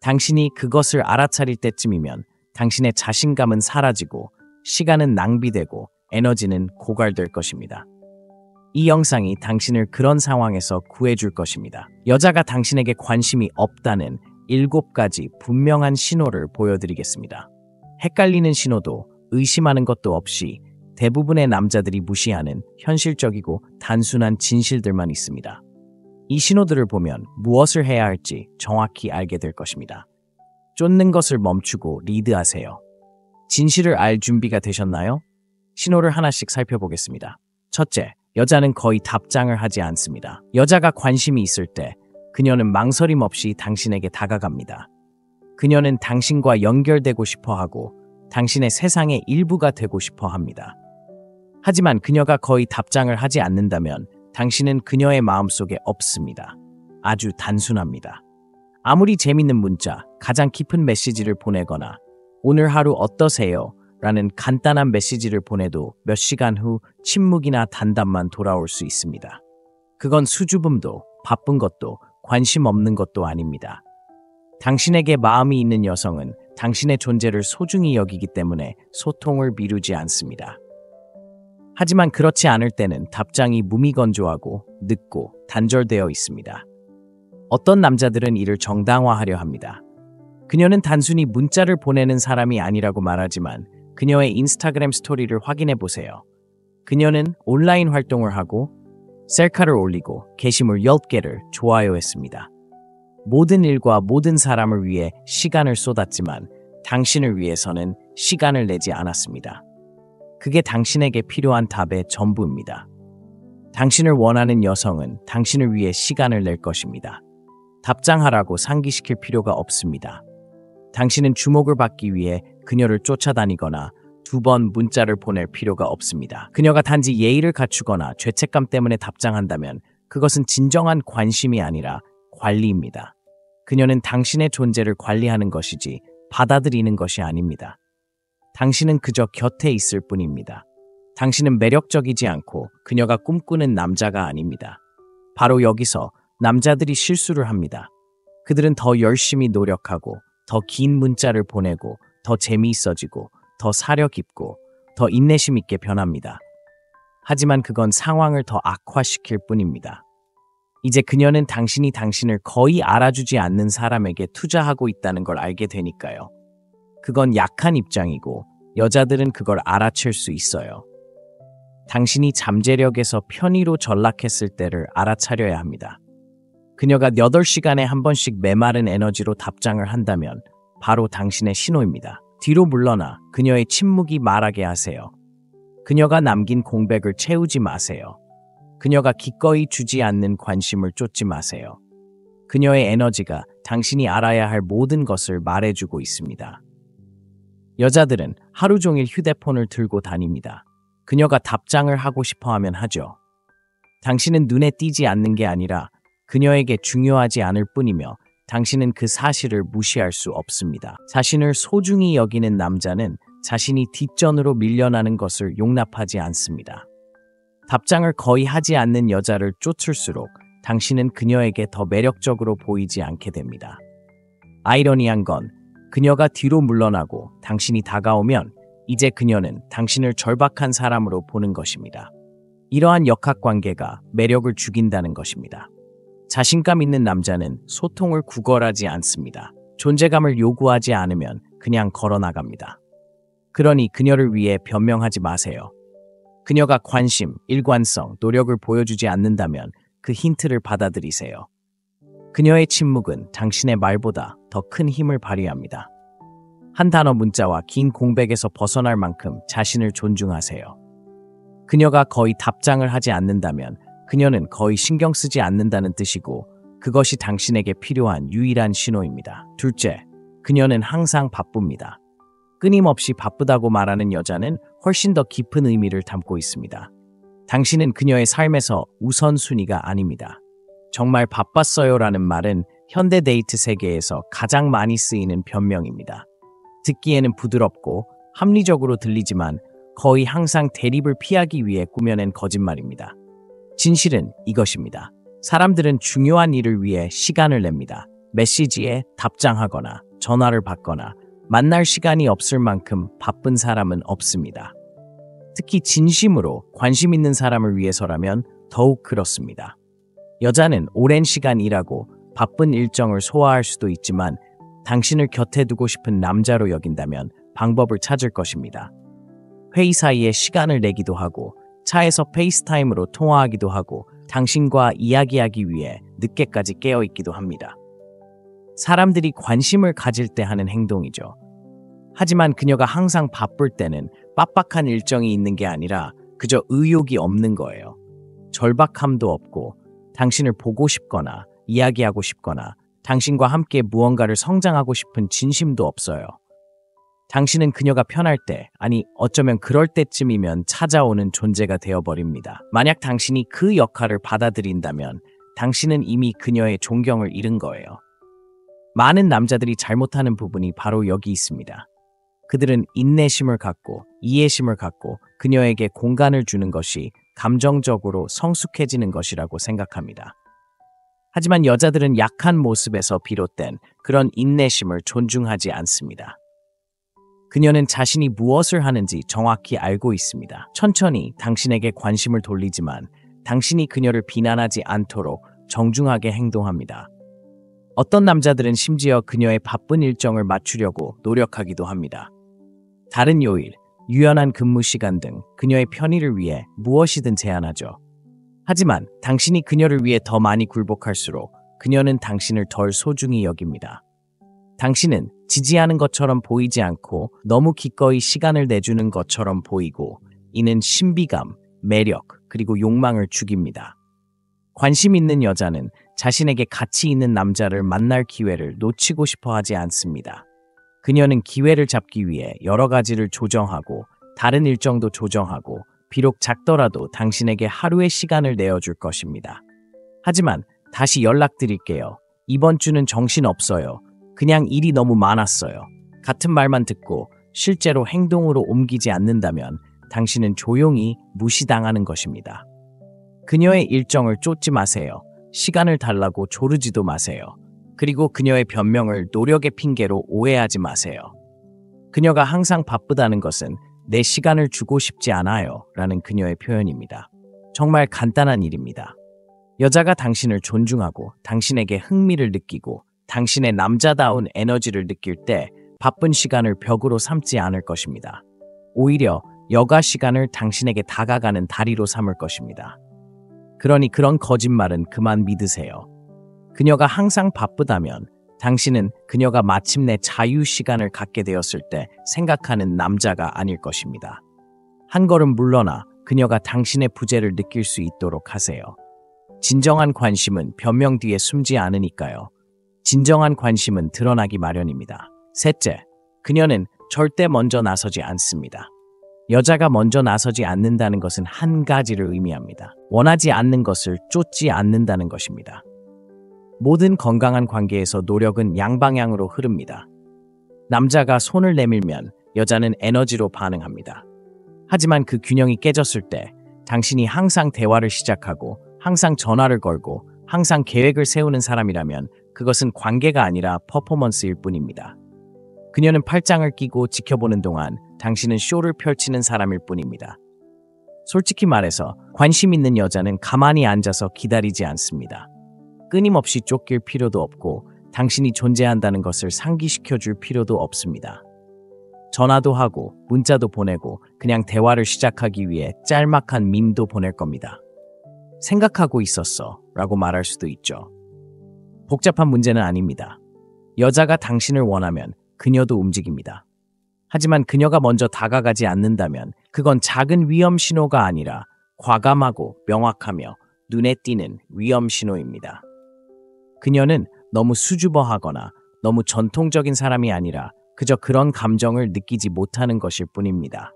당신이 그것을 알아차릴 때쯤이면 당신의 자신감은 사라지고 시간은 낭비되고 에너지는 고갈될 것입니다. 이 영상이 당신을 그런 상황에서 구해줄 것입니다. 여자가 당신에게 관심이 없다는 7가지 분명한 신호를 보여드리겠습니다. 헷갈리는 신호도 의심하는 것도 없이 대부분의 남자들이 무시하는 현실적이고 단순한 진실들만 있습니다. 이 신호들을 보면 무엇을 해야 할지 정확히 알게 될 것입니다. 쫓는 것을 멈추고 리드하세요. 진실을 알 준비가 되셨나요? 신호를 하나씩 살펴보겠습니다. 첫째, 여자는 거의 답장을 하지 않습니다. 여자가 관심이 있을 때 그녀는 망설임 없이 당신에게 다가갑니다. 그녀는 당신과 연결되고 싶어 하고 당신의 세상의 일부가 되고 싶어 합니다. 하지만 그녀가 거의 답장을 하지 않는다면 당신은 그녀의 마음속에 없습니다. 아주 단순합니다. 아무리 재밌는 문자, 가장 깊은 메시지를 보내거나 오늘 하루 어떠세요? 라는 간단한 메시지를 보내도 몇 시간 후 침묵이나 단답만 돌아올 수 있습니다. 그건 수줍음도 바쁜 것도 관심 없는 것도 아닙니다. 당신에게 마음이 있는 여성은 당신의 존재를 소중히 여기기 때문에 소통을 미루지 않습니다. 하지만 그렇지 않을 때는 답장이 무미건조하고 늦고 단절되어 있습니다. 어떤 남자들은 이를 정당화하려 합니다. 그녀는 단순히 문자를 보내는 사람이 아니라고 말하지만 그녀의 인스타그램 스토리를 확인해 보세요. 그녀는 온라인 활동을 하고 셀카를 올리고 게시물 10개를 좋아요했습니다. 모든 일과 모든 사람을 위해 시간을 쏟았지만 당신을 위해서는 시간을 내지 않았습니다. 그게 당신에게 필요한 답의 전부입니다. 당신을 원하는 여성은 당신을 위해 시간을 낼 것입니다. 답장하라고 상기시킬 필요가 없습니다. 당신은 주목을 받기 위해 그녀를 쫓아다니거나 2번 문자를 보낼 필요가 없습니다. 그녀가 단지 예의를 갖추거나 죄책감 때문에 답장한다면 그것은 진정한 관심이 아니라 관리입니다. 그녀는 당신의 존재를 관리하는 것이지 받아들이는 것이 아닙니다. 당신은 그저 곁에 있을 뿐입니다. 당신은 매력적이지 않고 그녀가 꿈꾸는 남자가 아닙니다. 바로 여기서 남자들이 실수를 합니다. 그들은 더 열심히 노력하고 더 긴 문자를 보내고 더 재미있어지고 더 사려 깊고 더 인내심 있게 변합니다. 하지만 그건 상황을 더 악화시킬 뿐입니다. 이제 그녀는 당신이 당신을 거의 알아주지 않는 사람에게 투자하고 있다는 걸 알게 되니까요. 그건 약한 입장이고 여자들은 그걸 알아챌 수 있어요. 당신이 잠재력에서 편의로 전락했을 때를 알아차려야 합니다. 그녀가 8시간에 한 번씩 메마른 에너지로 답장을 한다면 바로 당신의 신호입니다. 뒤로 물러나 그녀의 침묵이 말하게 하세요. 그녀가 남긴 공백을 채우지 마세요. 그녀가 기꺼이 주지 않는 관심을 쫓지 마세요. 그녀의 에너지가 당신이 알아야 할 모든 것을 말해주고 있습니다. 여자들은 하루 종일 휴대폰을 들고 다닙니다. 그녀가 답장을 하고 싶어 하면 하죠. 당신은 눈에 띄지 않는 게 아니라 그녀에게 중요하지 않을 뿐이며 당신은 그 사실을 무시할 수 없습니다. 자신을 소중히 여기는 남자는 자신이 뒷전으로 밀려나는 것을 용납하지 않습니다. 답장을 거의 하지 않는 여자를 쫓을수록 당신은 그녀에게 더 매력적으로 보이지 않게 됩니다. 아이러니한 건 그녀가 뒤로 물러나고 당신이 다가오면 이제 그녀는 당신을 절박한 사람으로 보는 것입니다. 이러한 역학관계가 매력을 죽인다는 것입니다. 자신감 있는 남자는 소통을 구걸하지 않습니다. 존재감을 요구하지 않으면 그냥 걸어나갑니다. 그러니 그녀를 위해 변명하지 마세요. 그녀가 관심, 일관성, 노력을 보여주지 않는다면 그 힌트를 받아들이세요. 그녀의 침묵은 당신의 말보다 더 큰 힘을 발휘합니다. 한 단어 문자와 긴 공백에서 벗어날 만큼 자신을 존중하세요. 그녀가 거의 답장을 하지 않는다면 그녀는 거의 신경 쓰지 않는다는 뜻이고 그것이 당신에게 필요한 유일한 신호입니다. 둘째, 그녀는 항상 바쁩니다. 끊임없이 바쁘다고 말하는 여자는 훨씬 더 깊은 의미를 담고 있습니다. 당신은 그녀의 삶에서 우선순위가 아닙니다. 정말 바빴어요라는 말은 현대 데이트 세계에서 가장 많이 쓰이는 변명입니다. 듣기에는 부드럽고 합리적으로 들리지만 거의 항상 대립을 피하기 위해 꾸며낸 거짓말입니다. 진실은 이것입니다. 사람들은 중요한 일을 위해 시간을 냅니다. 메시지에 답장하거나 전화를 받거나 만날 시간이 없을 만큼 바쁜 사람은 없습니다. 특히 진심으로 관심 있는 사람을 위해서라면 더욱 그렇습니다. 여자는 오랜 시간 일하고 바쁜 일정을 소화할 수도 있지만 당신을 곁에 두고 싶은 남자로 여긴다면 방법을 찾을 것입니다. 회의 사이에 시간을 내기도 하고 차에서 페이스타임으로 통화하기도 하고 당신과 이야기하기 위해 늦게까지 깨어있기도 합니다. 사람들이 관심을 가질 때 하는 행동이죠. 하지만 그녀가 항상 바쁠 때는 빡빡한 일정이 있는 게 아니라 그저 의욕이 없는 거예요. 절박함도 없고 당신을 보고 싶거나 이야기하고 싶거나 당신과 함께 무언가를 성장하고 싶은 진심도 없어요. 당신은 그녀가 편할 때, 아니 어쩌면 그럴 때쯤이면 찾아오는 존재가 되어버립니다. 만약 당신이 그 역할을 받아들인다면 당신은 이미 그녀의 존경을 잃은 거예요. 많은 남자들이 잘못하는 부분이 바로 여기 있습니다. 그들은 인내심을 갖고 이해심을 갖고 그녀에게 공간을 주는 것이 감정적으로 성숙해지는 것이라고 생각합니다. 하지만 여자들은 약한 모습에서 비롯된 그런 인내심을 존중하지 않습니다. 그녀는 자신이 무엇을 하는지 정확히 알고 있습니다. 천천히 당신에게 관심을 돌리지만 당신이 그녀를 비난하지 않도록 정중하게 행동합니다. 어떤 남자들은 심지어 그녀의 바쁜 일정을 맞추려고 노력하기도 합니다. 다른 요일, 유연한 근무 시간 등 그녀의 편의를 위해 무엇이든 제안하죠. 하지만 당신이 그녀를 위해 더 많이 굴복할수록 그녀는 당신을 덜 소중히 여깁니다. 당신은 지지하는 것처럼 보이지 않고 너무 기꺼이 시간을 내주는 것처럼 보이고 이는 신비감, 매력, 그리고 욕망을 죽입니다. 관심 있는 여자는 자신에게 가치 있는 남자를 만날 기회를 놓치고 싶어 하지 않습니다. 그녀는 기회를 잡기 위해 여러 가지를 조정하고 다른 일정도 조정하고 비록 작더라도 당신에게 하루의 시간을 내어줄 것입니다. 하지만 다시 연락드릴게요. 이번 주는 정신없어요. 그냥 일이 너무 많았어요. 같은 말만 듣고 실제로 행동으로 옮기지 않는다면 당신은 조용히 무시당하는 것입니다. 그녀의 일정을 쫓지 마세요. 시간을 달라고 조르지도 마세요. 그리고 그녀의 변명을 노력의 핑계로 오해하지 마세요. 그녀가 항상 바쁘다는 것은 내 시간을 주고 싶지 않아요 라는 그녀의 표현입니다. 정말 간단한 일입니다. 여자가 당신을 존중하고 당신에게 흥미를 느끼고 당신의 남자다운 에너지를 느낄 때 바쁜 시간을 벽으로 삼지 않을 것입니다. 오히려 여가 시간을 당신에게 다가가는 다리로 삼을 것입니다. 그러니 그런 거짓말은 그만 믿으세요. 그녀가 항상 바쁘다면 당신은 그녀가 마침내 자유 시간을 갖게 되었을 때 생각하는 남자가 아닐 것입니다. 한 걸음 물러나 그녀가 당신의 부재를 느낄 수 있도록 하세요. 진정한 관심은 변명 뒤에 숨지 않으니까요. 진정한 관심은 드러나기 마련입니다. 셋째, 그녀는 절대 먼저 나서지 않습니다. 여자가 먼저 나서지 않는다는 것은 한 가지를 의미합니다. 원하지 않는 것을 쫓지 않는다는 것입니다. 모든 건강한 관계에서 노력은 양방향으로 흐릅니다. 남자가 손을 내밀면 여자는 에너지로 반응합니다. 하지만 그 균형이 깨졌을 때 당신이 항상 대화를 시작하고 항상 전화를 걸고 항상 계획을 세우는 사람이라면 그것은 관계가 아니라 퍼포먼스일 뿐입니다. 그녀는 팔짱을 끼고 지켜보는 동안 당신은 쇼를 펼치는 사람일 뿐입니다. 솔직히 말해서 관심 있는 여자는 가만히 앉아서 기다리지 않습니다. 끊임없이 쫓길 필요도 없고 당신이 존재한다는 것을 상기시켜줄 필요도 없습니다. 전화도 하고 문자도 보내고 그냥 대화를 시작하기 위해 짤막한 밈도 보낼 겁니다. 생각하고 있었어 라고 말할 수도 있죠. 복잡한 문제는 아닙니다. 여자가 당신을 원하면 그녀도 움직입니다. 하지만 그녀가 먼저 다가가지 않는다면 그건 작은 위험 신호가 아니라 과감하고 명확하며 눈에 띄는 위험 신호입니다. 그녀는 너무 수줍어하거나 너무 전통적인 사람이 아니라 그저 그런 감정을 느끼지 못하는 것일 뿐입니다.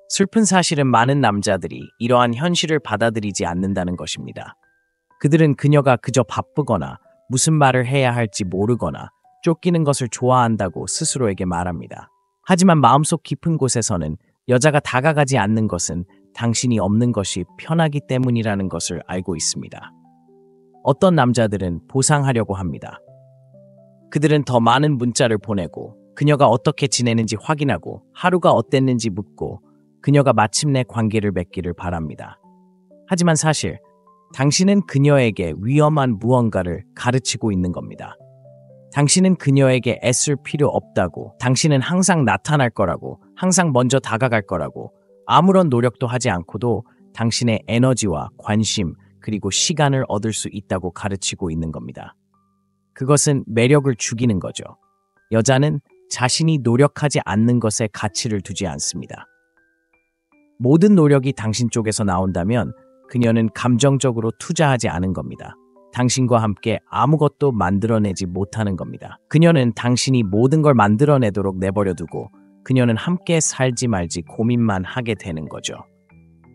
슬픈 사실은 많은 남자들이 이러한 현실을 받아들이지 않는다는 것입니다. 그들은 그녀가 그저 바쁘거나 무슨 말을 해야 할지 모르거나 쫓기는 것을 좋아한다고 스스로에게 말합니다. 하지만 마음속 깊은 곳에서는 여자가 다가가지 않는 것은 당신이 없는 것이 편하기 때문이라는 것을 알고 있습니다. 어떤 남자들은 보상하려고 합니다. 그들은 더 많은 문자를 보내고 그녀가 어떻게 지내는지 확인하고 하루가 어땠는지 묻고 그녀가 마침내 관계를 맺기를 바랍니다. 하지만 사실 당신은 그녀에게 위험한 무언가를 가르치고 있는 겁니다. 당신은 그녀에게 애쓸 필요 없다고, 당신은 항상 나타날 거라고, 항상 먼저 다가갈 거라고, 아무런 노력도 하지 않고도 당신의 에너지와 관심 그리고 시간을 얻을 수 있다고 가르치고 있는 겁니다. 그것은 매력을 죽이는 거죠. 여자는 자신이 노력하지 않는 것에 가치를 두지 않습니다. 모든 노력이 당신 쪽에서 나온다면 그녀는 감정적으로 투자하지 않은 겁니다. 당신과 함께 아무것도 만들어내지 못하는 겁니다. 그녀는 당신이 모든 걸 만들어내도록 내버려두고 그녀는 함께 살지 말지 고민만 하게 되는 거죠.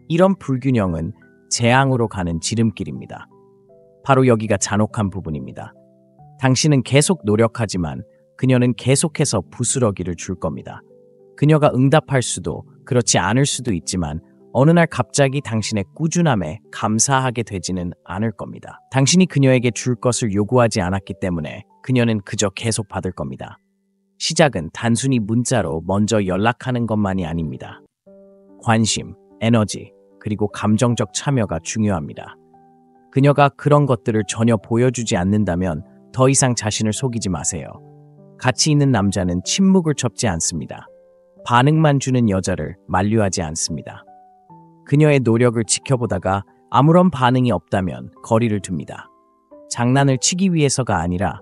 이런 불균형은 재앙으로 가는 지름길입니다. 바로 여기가 잔혹한 부분입니다. 당신은 계속 노력하지만 그녀는 계속해서 부스러기를 줄 겁니다. 그녀가 응답할 수도 그렇지 않을 수도 있지만 어느 날 갑자기 당신의 꾸준함에 감사하게 되지는 않을 겁니다. 당신이 그녀에게 줄 것을 요구하지 않았기 때문에 그녀는 그저 계속 받을 겁니다. 시작은 단순히 문자로 먼저 연락하는 것만이 아닙니다. 관심, 에너지, 그리고 감정적 참여가 중요합니다. 그녀가 그런 것들을 전혀 보여주지 않는다면 더 이상 자신을 속이지 마세요. 가치 있는 남자는 침묵을 접지 않습니다. 반응만 주는 여자를 만류하지 않습니다. 그녀의 노력을 지켜보다가 아무런 반응이 없다면 거리를 둡니다. 장난을 치기 위해서가 아니라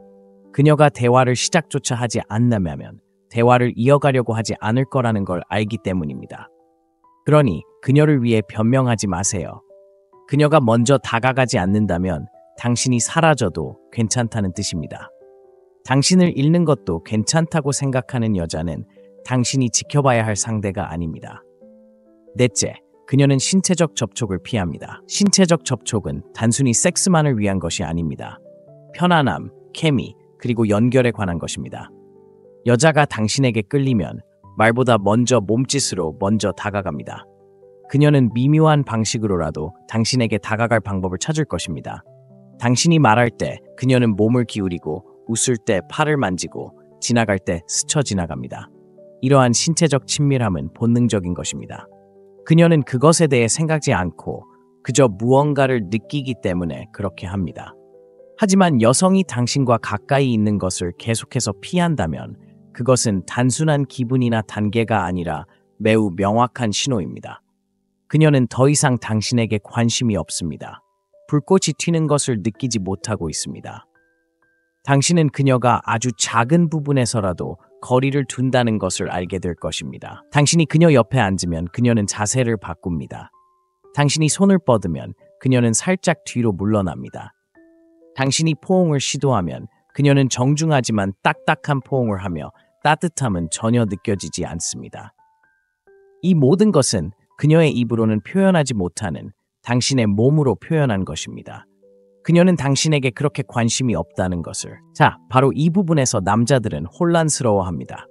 그녀가 대화를 시작조차 하지 않는다면 대화를 이어가려고 하지 않을 거라는 걸 알기 때문입니다. 그러니 그녀를 위해 변명하지 마세요. 그녀가 먼저 다가가지 않는다면 당신이 사라져도 괜찮다는 뜻입니다. 당신을 잃는 것도 괜찮다고 생각하는 여자는 당신이 지켜봐야 할 상대가 아닙니다. 넷째, 그녀는 신체적 접촉을 피합니다. 신체적 접촉은 단순히 섹스만을 위한 것이 아닙니다. 편안함, 케미, 그리고 연결에 관한 것입니다. 여자가 당신에게 끌리면 말보다 먼저 몸짓으로 먼저 다가갑니다. 그녀는 미묘한 방식으로라도 당신에게 다가갈 방법을 찾을 것입니다. 당신이 말할 때 그녀는 몸을 기울이고 웃을 때 팔을 만지고 지나갈 때 스쳐 지나갑니다. 이러한 신체적 친밀함은 본능적인 것입니다. 그녀는 그것에 대해 생각지 않고 그저 무언가를 느끼기 때문에 그렇게 합니다. 하지만 여성이 당신과 가까이 있는 것을 계속해서 피한다면 그것은 단순한 기분이나 단계가 아니라 매우 명확한 신호입니다. 그녀는 더 이상 당신에게 관심이 없습니다. 불꽃이 튀는 것을 느끼지 못하고 있습니다. 당신은 그녀가 아주 작은 부분에서라도 거리를 둔다는 것을 알게 될 것입니다. 당신이 그녀 옆에 앉으면 그녀는 자세를 바꿉니다. 당신이 손을 뻗으면 그녀는 살짝 뒤로 물러납니다. 당신이 포옹을 시도하면 그녀는 정중하지만 딱딱한 포옹을 하며 따뜻함은 전혀 느껴지지 않습니다. 이 모든 것은 그녀의 입으로는 표현하지 못하는 당신의 몸으로 표현한 것입니다. 그녀는 당신에게 그렇게 관심이 없다는 것을. 자, 바로 이 부분에서 남자들은 혼란스러워합니다.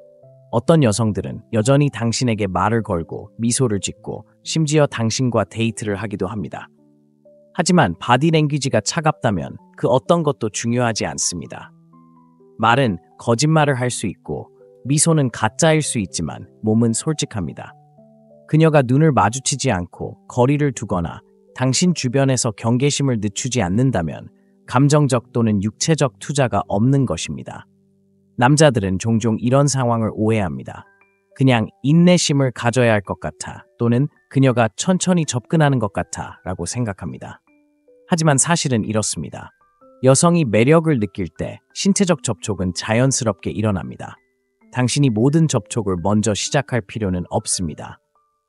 어떤 여성들은 여전히 당신에게 말을 걸고 미소를 짓고 심지어 당신과 데이트를 하기도 합니다. 하지만 바디랭귀지가 차갑다면 그 어떤 것도 중요하지 않습니다. 말은 거짓말을 할 수 있고 미소는 가짜일 수 있지만 몸은 솔직합니다. 그녀가 눈을 마주치지 않고 거리를 두거나 당신 주변에서 경계심을 늦추지 않는다면 감정적 또는 육체적 투자가 없는 것입니다. 남자들은 종종 이런 상황을 오해합니다. 그냥 인내심을 가져야 할 것 같아 또는 그녀가 천천히 접근하는 것 같아 라고 생각합니다. 하지만 사실은 이렇습니다. 여성이 매력을 느낄 때 신체적 접촉은 자연스럽게 일어납니다. 당신이 모든 접촉을 먼저 시작할 필요는 없습니다.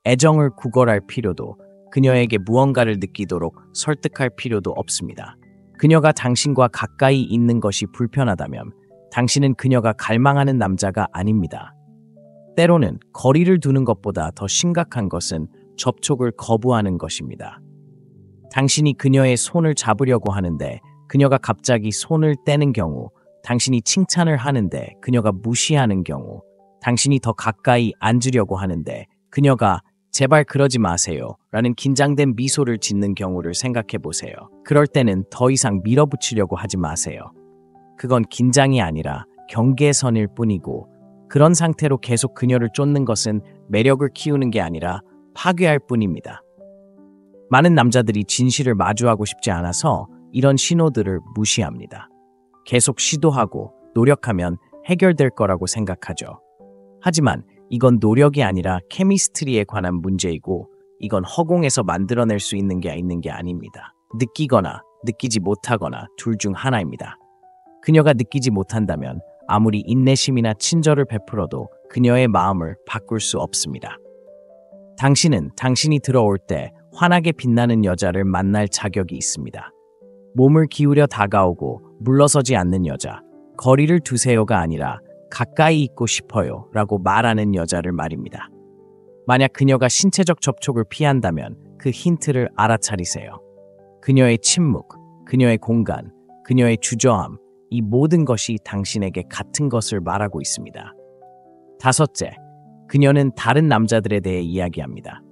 애정을 구걸할 필요도, 그녀에게 무언가를 느끼도록 설득할 필요도 없습니다. 그녀가 당신과 가까이 있는 것이 불편하다면 당신은 그녀가 갈망하는 남자가 아닙니다. 때로는 거리를 두는 것보다 더 심각한 것은 접촉을 거부하는 것입니다. 당신이 그녀의 손을 잡으려고 하는데 그녀가 갑자기 손을 떼는 경우, 당신이 칭찬을 하는데 그녀가 무시하는 경우, 당신이 더 가까이 앉으려고 하는데 그녀가 제발 그러지 마세요 라는 긴장된 미소를 짓는 경우를 생각해 보세요. 그럴 때는 더 이상 밀어붙이려고 하지 마세요. 그건 긴장이 아니라 경계선일 뿐이고 그런 상태로 계속 그녀를 쫓는 것은 매력을 키우는 게 아니라 파괴할 뿐입니다. 많은 남자들이 진실을 마주하고 싶지 않아서 이런 신호들을 무시합니다. 계속 시도하고 노력하면 해결될 거라고 생각하죠. 하지만 이건 노력이 아니라 케미스트리에 관한 문제이고 이건 허공에서 만들어낼 수 있는 게 아닙니다. 느끼거나 느끼지 못하거나 둘 중 하나입니다. 그녀가 느끼지 못한다면 아무리 인내심이나 친절을 베풀어도 그녀의 마음을 바꿀 수 없습니다. 당신은 당신이 들어올 때 환하게 빛나는 여자를 만날 자격이 있습니다. 몸을 기울여 다가오고 물러서지 않는 여자, 거리를 두세요가 아니라 가까이 있고 싶어요 라고 말하는 여자를 말입니다. 만약 그녀가 신체적 접촉을 피한다면 그 힌트를 알아차리세요. 그녀의 침묵, 그녀의 공간, 그녀의 주저함, 이 모든 것이 당신에게 같은 것을 말하고 있습니다. 다섯째, 그녀는 다른 남자들에 대해 이야기합니다.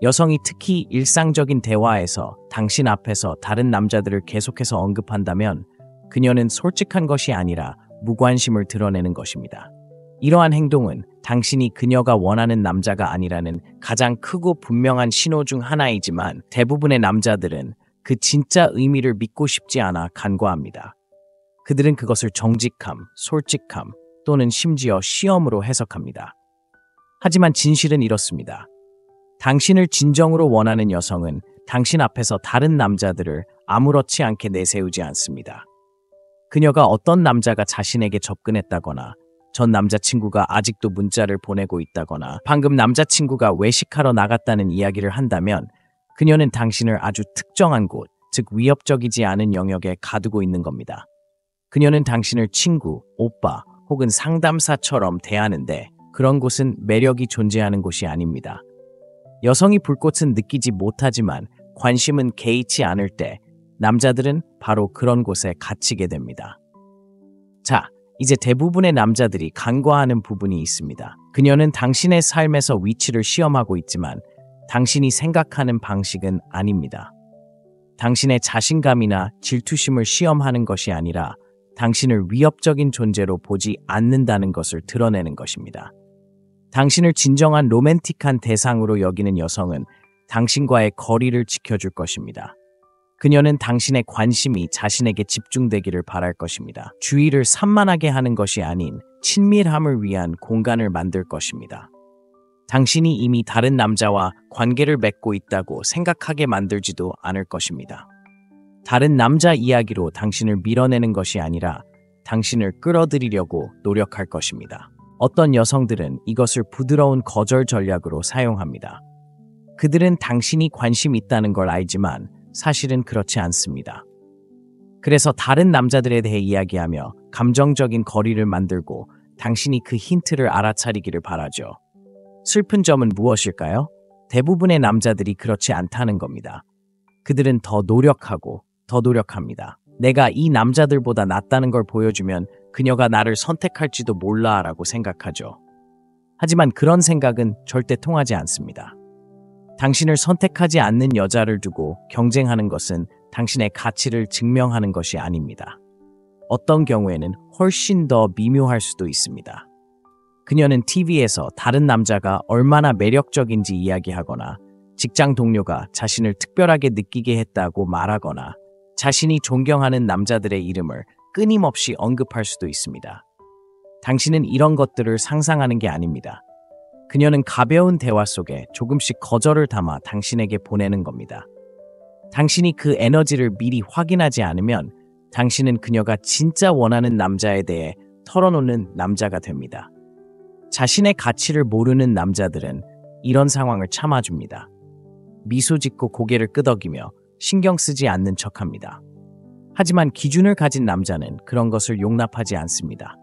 여성이 특히 일상적인 대화에서 당신 앞에서 다른 남자들을 계속해서 언급한다면 그녀는 솔직한 것이 아니라 무관심을 드러내는 것입니다. 이러한 행동은 당신이 그녀가 원하는 남자가 아니라는 가장 크고 분명한 신호 중 하나이지만 대부분의 남자들은 그 진짜 의미를 믿고 싶지 않아 간과합니다. 그들은 그것을 정직함, 솔직함 또는 심지어 시험으로 해석합니다. 하지만 진실은 이렇습니다. 당신을 진정으로 원하는 여성은 당신 앞에서 다른 남자들을 아무렇지 않게 내세우지 않습니다. 그녀가 어떤 남자가 자신에게 접근했다거나 전 남자친구가 아직도 문자를 보내고 있다거나 방금 남자친구가 외식하러 나갔다는 이야기를 한다면 그녀는 당신을 아주 특정한 곳, 즉 위협적이지 않은 영역에 가두고 있는 겁니다. 그녀는 당신을 친구, 오빠 혹은 상담사처럼 대하는데 그런 곳은 매력이 존재하는 곳이 아닙니다. 여성이 불꽃은 느끼지 못하지만 관심은 개의치 않을 때 남자들은 바로 그런 곳에 갇히게 됩니다. 자, 이제 대부분의 남자들이 간과하는 부분이 있습니다. 그녀는 당신의 삶에서 위치를 시험하고 있지만 당신이 생각하는 방식은 아닙니다. 당신의 자신감이나 질투심을 시험하는 것이 아니라 당신을 위협적인 존재로 보지 않는다는 것을 드러내는 것입니다. 당신을 진정한 로맨틱한 대상으로 여기는 여성은 당신과의 거리를 지켜줄 것입니다. 그녀는 당신의 관심이 자신에게 집중되기를 바랄 것입니다. 주의를 산만하게 하는 것이 아닌 친밀함을 위한 공간을 만들 것입니다. 당신이 이미 다른 남자와 관계를 맺고 있다고 생각하게 만들지도 않을 것입니다. 다른 남자 이야기로 당신을 밀어내는 것이 아니라 당신을 끌어들이려고 노력할 것입니다. 어떤 여성들은 이것을 부드러운 거절 전략으로 사용합니다. 그들은 당신이 관심 있다는 걸 알지만 사실은 그렇지 않습니다. 그래서 다른 남자들에 대해 이야기하며 감정적인 거리를 만들고 당신이 그 힌트를 알아차리기를 바라죠. 슬픈 점은 무엇일까요? 대부분의 남자들이 그렇지 않다는 겁니다. 그들은 더 노력하고 더 노력합니다. 내가 이 남자들보다 낫다는 걸 보여주면 그녀가 나를 선택할지도 몰라라고 생각하죠. 하지만 그런 생각은 절대 통하지 않습니다. 당신을 선택하지 않는 여자를 두고 경쟁하는 것은 당신의 가치를 증명하는 것이 아닙니다. 어떤 경우에는 훨씬 더 미묘할 수도 있습니다. 그녀는 TV에서 다른 남자가 얼마나 매력적인지 이야기하거나 직장 동료가 자신을 특별하게 느끼게 했다고 말하거나 자신이 존경하는 남자들의 이름을 끊임없이 언급할 수도 있습니다. 당신은 이런 것들을 상상하는 게 아닙니다. 그녀는 가벼운 대화 속에 조금씩 거절을 담아 당신에게 보내는 겁니다. 당신이 그 에너지를 미리 확인하지 않으면 당신은 그녀가 진짜 원하는 남자에 대해 털어놓는 남자가 됩니다. 자신의 가치를 모르는 남자들은 이런 상황을 참아줍니다. 미소 짓고 고개를 끄덕이며 신경 쓰지 않는 척합니다. 하지만 기준을 가진 남자는 그런 것을 용납하지 않습니다.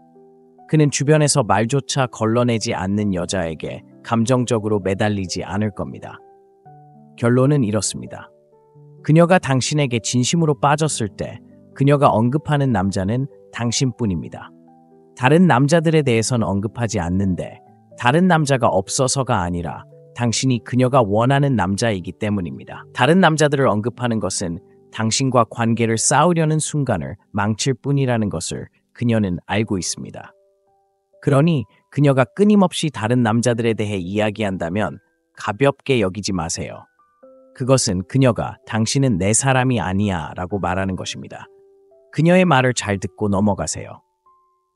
그는 주변에서 말조차 걸러내지 않는 여자에게 감정적으로 매달리지 않을 겁니다. 결론은 이렇습니다. 그녀가 당신에게 진심으로 빠졌을 때 그녀가 언급하는 남자는 당신뿐입니다. 다른 남자들에 대해서는 언급하지 않는데 다른 남자가 없어서가 아니라 당신이 그녀가 원하는 남자이기 때문입니다. 다른 남자들을 언급하는 것은 당신과 관계를 쌓으려는 순간을 망칠 뿐이라는 것을 그녀는 알고 있습니다. 그러니 그녀가 끊임없이 다른 남자들에 대해 이야기한다면 가볍게 여기지 마세요. 그것은 그녀가 당신은 내 사람이 아니야 라고 말하는 것입니다. 그녀의 말을 잘 듣고 넘어가세요.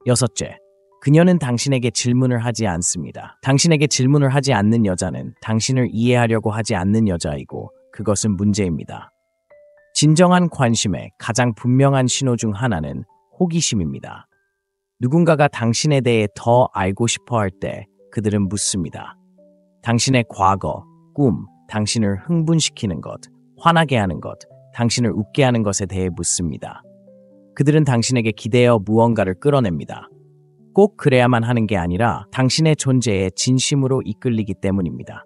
여섯째, 그녀는 당신에게 질문을 하지 않습니다. 당신에게 질문을 하지 않는 여자는 당신을 이해하려고 하지 않는 여자이고 그것은 문제입니다. 진정한 관심의 가장 분명한 신호 중 하나는 호기심입니다. 누군가가 당신에 대해 더 알고 싶어 할 때 그들은 묻습니다. 당신의 과거, 꿈, 당신을 흥분시키는 것, 화나게 하는 것, 당신을 웃게 하는 것에 대해 묻습니다. 그들은 당신에게 기대어 무언가를 끌어냅니다. 꼭 그래야만 하는 게 아니라 당신의 존재에 진심으로 이끌리기 때문입니다.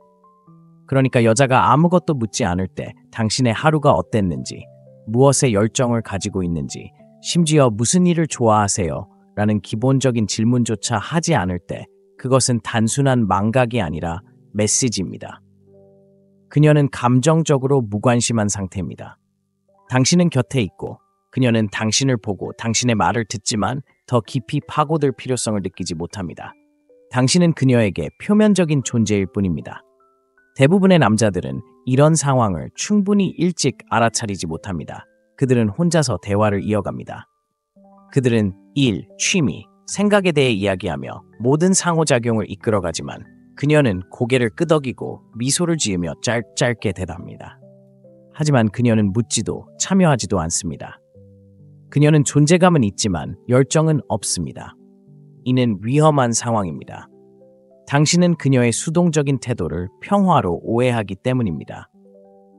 그러니까 여자가 아무것도 묻지 않을 때 당신의 하루가 어땠는지, 무엇에 열정을 가지고 있는지, 심지어 무슨 일을 좋아하세요? 라는 기본적인 질문조차 하지 않을 때 그것은 단순한 망각이 아니라 메시지입니다. 그녀는 감정적으로 무관심한 상태입니다. 당신은 곁에 있고 그녀는 당신을 보고 당신의 말을 듣지만 더 깊이 파고들 필요성을 느끼지 못합니다. 당신은 그녀에게 표면적인 존재일 뿐입니다. 대부분의 남자들은 이런 상황을 충분히 일찍 알아차리지 못합니다. 그들은 혼자서 대화를 이어갑니다. 그들은 일, 취미, 생각에 대해 이야기하며 모든 상호작용을 이끌어가지만 그녀는 고개를 끄덕이고 미소를 지으며 짧게 대답합니다. 하지만 그녀는 묻지도 참여하지도 않습니다. 그녀는 존재감은 있지만 열정은 없습니다. 이는 위험한 상황입니다. 당신은 그녀의 수동적인 태도를 평화로 오해하기 때문입니다.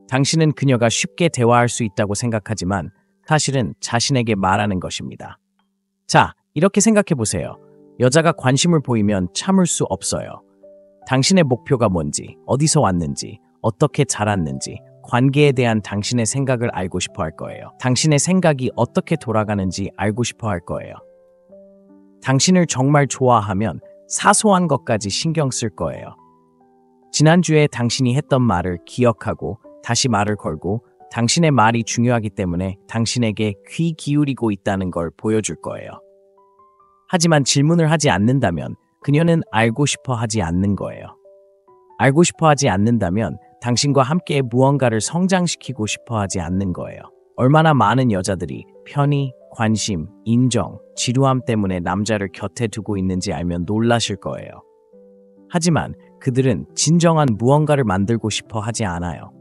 당신은 그녀가 쉽게 대화할 수 있다고 생각하지만 사실은 자신에게 말하는 것입니다. 자, 이렇게 생각해 보세요. 여자가 관심을 보이면 참을 수 없어요. 당신의 목표가 뭔지, 어디서 왔는지, 어떻게 자랐는지, 관계에 대한 당신의 생각을 알고 싶어 할 거예요. 당신의 생각이 어떻게 돌아가는지 알고 싶어 할 거예요. 당신을 정말 좋아하면 사소한 것까지 신경 쓸 거예요. 지난주에 당신이 했던 말을 기억하고 다시 말을 걸고 당신의 말이 중요하기 때문에 당신에게 귀 기울이고 있다는 걸 보여줄 거예요. 하지만 질문을 하지 않는다면 그녀는 알고 싶어 하지 않는 거예요. 알고 싶어 하지 않는다면 당신과 함께 무언가를 성장시키고 싶어 하지 않는 거예요. 얼마나 많은 여자들이 편의, 관심, 인정, 지루함 때문에 남자를 곁에 두고 있는지 알면 놀라실 거예요. 하지만 그들은 진정한 무언가를 만들고 싶어 하지 않아요.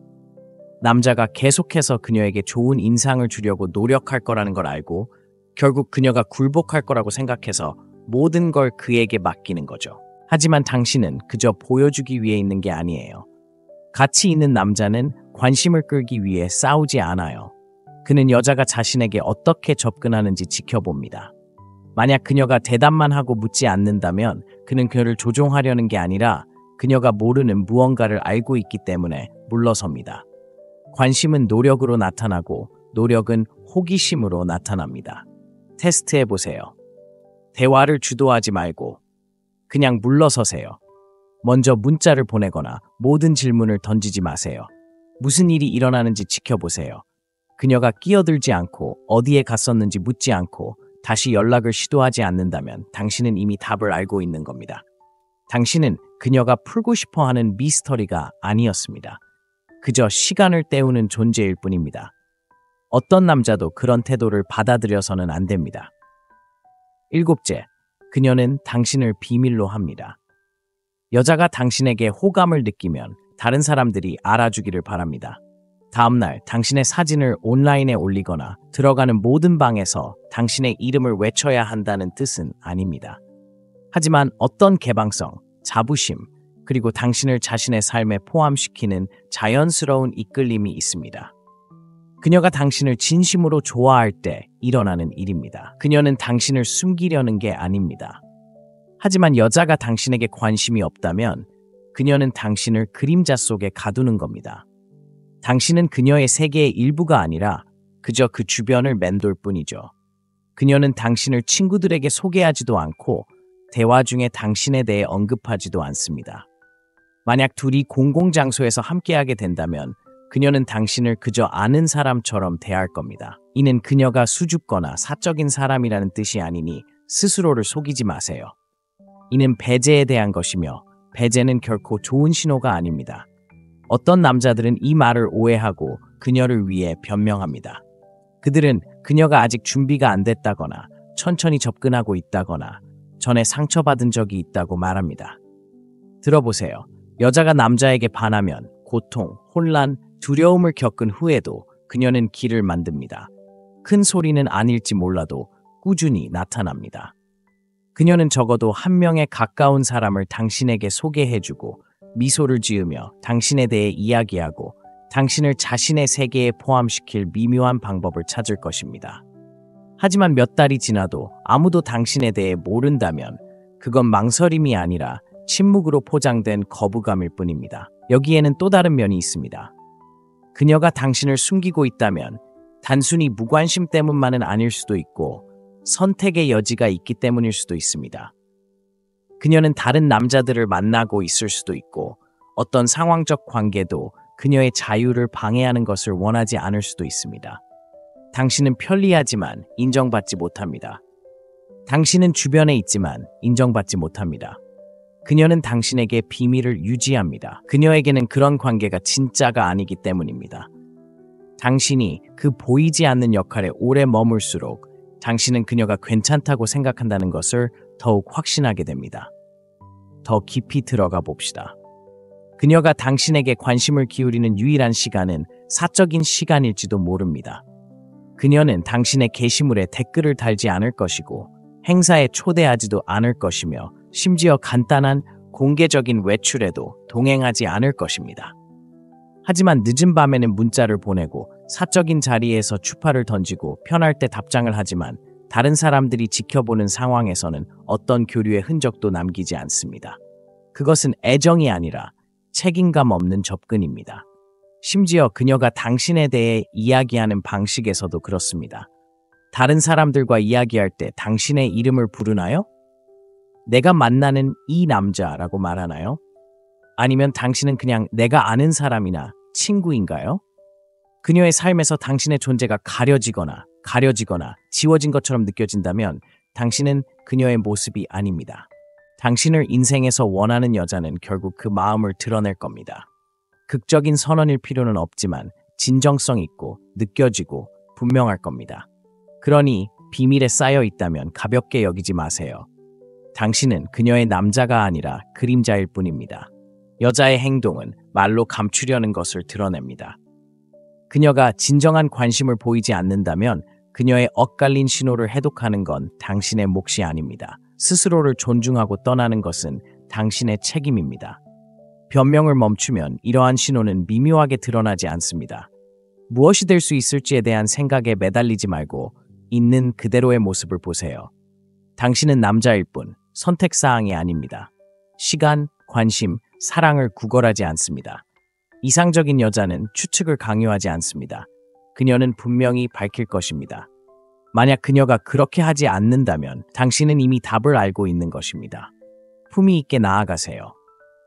남자가 계속해서 그녀에게 좋은 인상을 주려고 노력할 거라는 걸 알고 결국 그녀가 굴복할 거라고 생각해서 모든 걸 그에게 맡기는 거죠. 하지만 당신은 그저 보여주기 위해 있는 게 아니에요. 가치 있는 남자는 관심을 끌기 위해 싸우지 않아요. 그는 여자가 자신에게 어떻게 접근하는지 지켜봅니다. 만약 그녀가 대답만 하고 묻지 않는다면 그는 그녀를 조종하려는 게 아니라 그녀가 모르는 무언가를 알고 있기 때문에 물러섭니다. 관심은 노력으로 나타나고 노력은 호기심으로 나타납니다. 테스트해보세요. 대화를 주도하지 말고 그냥 물러서세요. 먼저 문자를 보내거나 모든 질문을 던지지 마세요. 무슨 일이 일어나는지 지켜보세요. 그녀가 끼어들지 않고 어디에 갔었는지 묻지 않고 다시 연락을 시도하지 않는다면 당신은 이미 답을 알고 있는 겁니다. 당신은 그녀가 풀고 싶어하는 미스터리가 아니었습니다. 그저 시간을 때우는 존재일 뿐입니다. 어떤 남자도 그런 태도를 받아들여서는 안 됩니다. 일곱째, 그녀는 당신을 비밀로 합니다. 여자가 당신에게 호감을 느끼면 다른 사람들이 알아주기를 바랍니다. 다음날 당신의 사진을 온라인에 올리거나 들어가는 모든 방에서 당신의 이름을 외쳐야 한다는 뜻은 아닙니다. 하지만 어떤 개방성, 자부심, 그리고 당신을 자신의 삶에 포함시키는 자연스러운 이끌림이 있습니다. 그녀가 당신을 진심으로 좋아할 때 일어나는 일입니다. 그녀는 당신을 숨기려는 게 아닙니다. 하지만 여자가 당신에게 관심이 없다면 그녀는 당신을 그림자 속에 가두는 겁니다. 당신은 그녀의 세계의 일부가 아니라 그저 그 주변을 맴돌 뿐이죠. 그녀는 당신을 친구들에게 소개하지도 않고 대화 중에 당신에 대해 언급하지도 않습니다. 만약 둘이 공공장소에서 함께하게 된다면 그녀는 당신을 그저 아는 사람처럼 대할 겁니다. 이는 그녀가 수줍거나 사적인 사람이라는 뜻이 아니니 스스로를 속이지 마세요. 이는 배제에 대한 것이며 배제는 결코 좋은 신호가 아닙니다. 어떤 남자들은 이 말을 오해하고 그녀를 위해 변명합니다. 그들은 그녀가 아직 준비가 안 됐다거나 천천히 접근하고 있다거나 전에 상처받은 적이 있다고 말합니다. 들어보세요. 여자가 남자에게 반하면 고통, 혼란, 두려움을 겪은 후에도 그녀는 길을 만듭니다. 큰 소리는 아닐지 몰라도 꾸준히 나타납니다. 그녀는 적어도 한 명의 가까운 사람을 당신에게 소개해주고 미소를 지으며 당신에 대해 이야기하고 당신을 자신의 세계에 포함시킬 미묘한 방법을 찾을 것입니다. 하지만 몇 달이 지나도 아무도 당신에 대해 모른다면 그건 망설임이 아니라 침묵으로 포장된 거부감일 뿐입니다. 여기에는 또 다른 면이 있습니다. 그녀가 당신을 숨기고 있다면 단순히 무관심 때문만은 아닐 수도 있고 선택의 여지가 있기 때문일 수도 있습니다. 그녀는 다른 남자들을 만나고 있을 수도 있고 어떤 상황적 관계도 그녀의 자유를 방해하는 것을 원하지 않을 수도 있습니다. 당신은 편리하지만 인정받지 못합니다. 당신은 주변에 있지만 인정받지 못합니다. 그녀는 당신에게 비밀을 유지합니다. 그녀에게는 그런 관계가 진짜가 아니기 때문입니다. 당신이 그 보이지 않는 역할에 오래 머물수록 당신은 그녀가 괜찮다고 생각한다는 것을 더욱 확신하게 됩니다. 더 깊이 들어가 봅시다. 그녀가 당신에게 관심을 기울이는 유일한 시간은 사적인 시간일지도 모릅니다. 그녀는 당신의 게시물에 댓글을 달지 않을 것이고 행사에 초대하지도 않을 것이며 심지어 간단한 공개적인 외출에도 동행하지 않을 것입니다. 하지만 늦은 밤에는 문자를 보내고 사적인 자리에서 추파를 던지고 편할 때 답장을 하지만 다른 사람들이 지켜보는 상황에서는 어떤 교류의 흔적도 남기지 않습니다. 그것은 애정이 아니라 책임감 없는 접근입니다. 심지어 그녀가 당신에 대해 이야기하는 방식에서도 그렇습니다. 다른 사람들과 이야기할 때 당신의 이름을 부르나요? 내가 만나는 이 남자라고 말하나요? 아니면 당신은 그냥 내가 아는 사람이나 친구인가요? 그녀의 삶에서 당신의 존재가 가려지거나 지워진 것처럼 느껴진다면 당신은 그녀의 모습이 아닙니다. 당신을 인생에서 원하는 여자는 결국 그 마음을 드러낼 겁니다. 극적인 선언일 필요는 없지만 진정성 있고 느껴지고 분명할 겁니다. 그러니 비밀에 쌓여 있다면 가볍게 여기지 마세요. 당신은 그녀의 남자가 아니라 그림자일 뿐입니다. 여자의 행동은 말로 감추려는 것을 드러냅니다. 그녀가 진정한 관심을 보이지 않는다면 그녀의 엇갈린 신호를 해독하는 건 당신의 몫이 아닙니다. 스스로를 존중하고 떠나는 것은 당신의 책임입니다. 변명을 멈추면 이러한 신호는 미묘하게 드러나지 않습니다. 무엇이 될 수 있을지에 대한 생각에 매달리지 말고 있는 그대로의 모습을 보세요. 당신은 남자일 뿐 선택사항이 아닙니다. 시간, 관심, 사랑을 구걸하지 않습니다. 이상적인 여자는 추측을 강요하지 않습니다. 그녀는 분명히 밝힐 것입니다. 만약 그녀가 그렇게 하지 않는다면 당신은 이미 답을 알고 있는 것입니다. 품위 있게 나아가세요.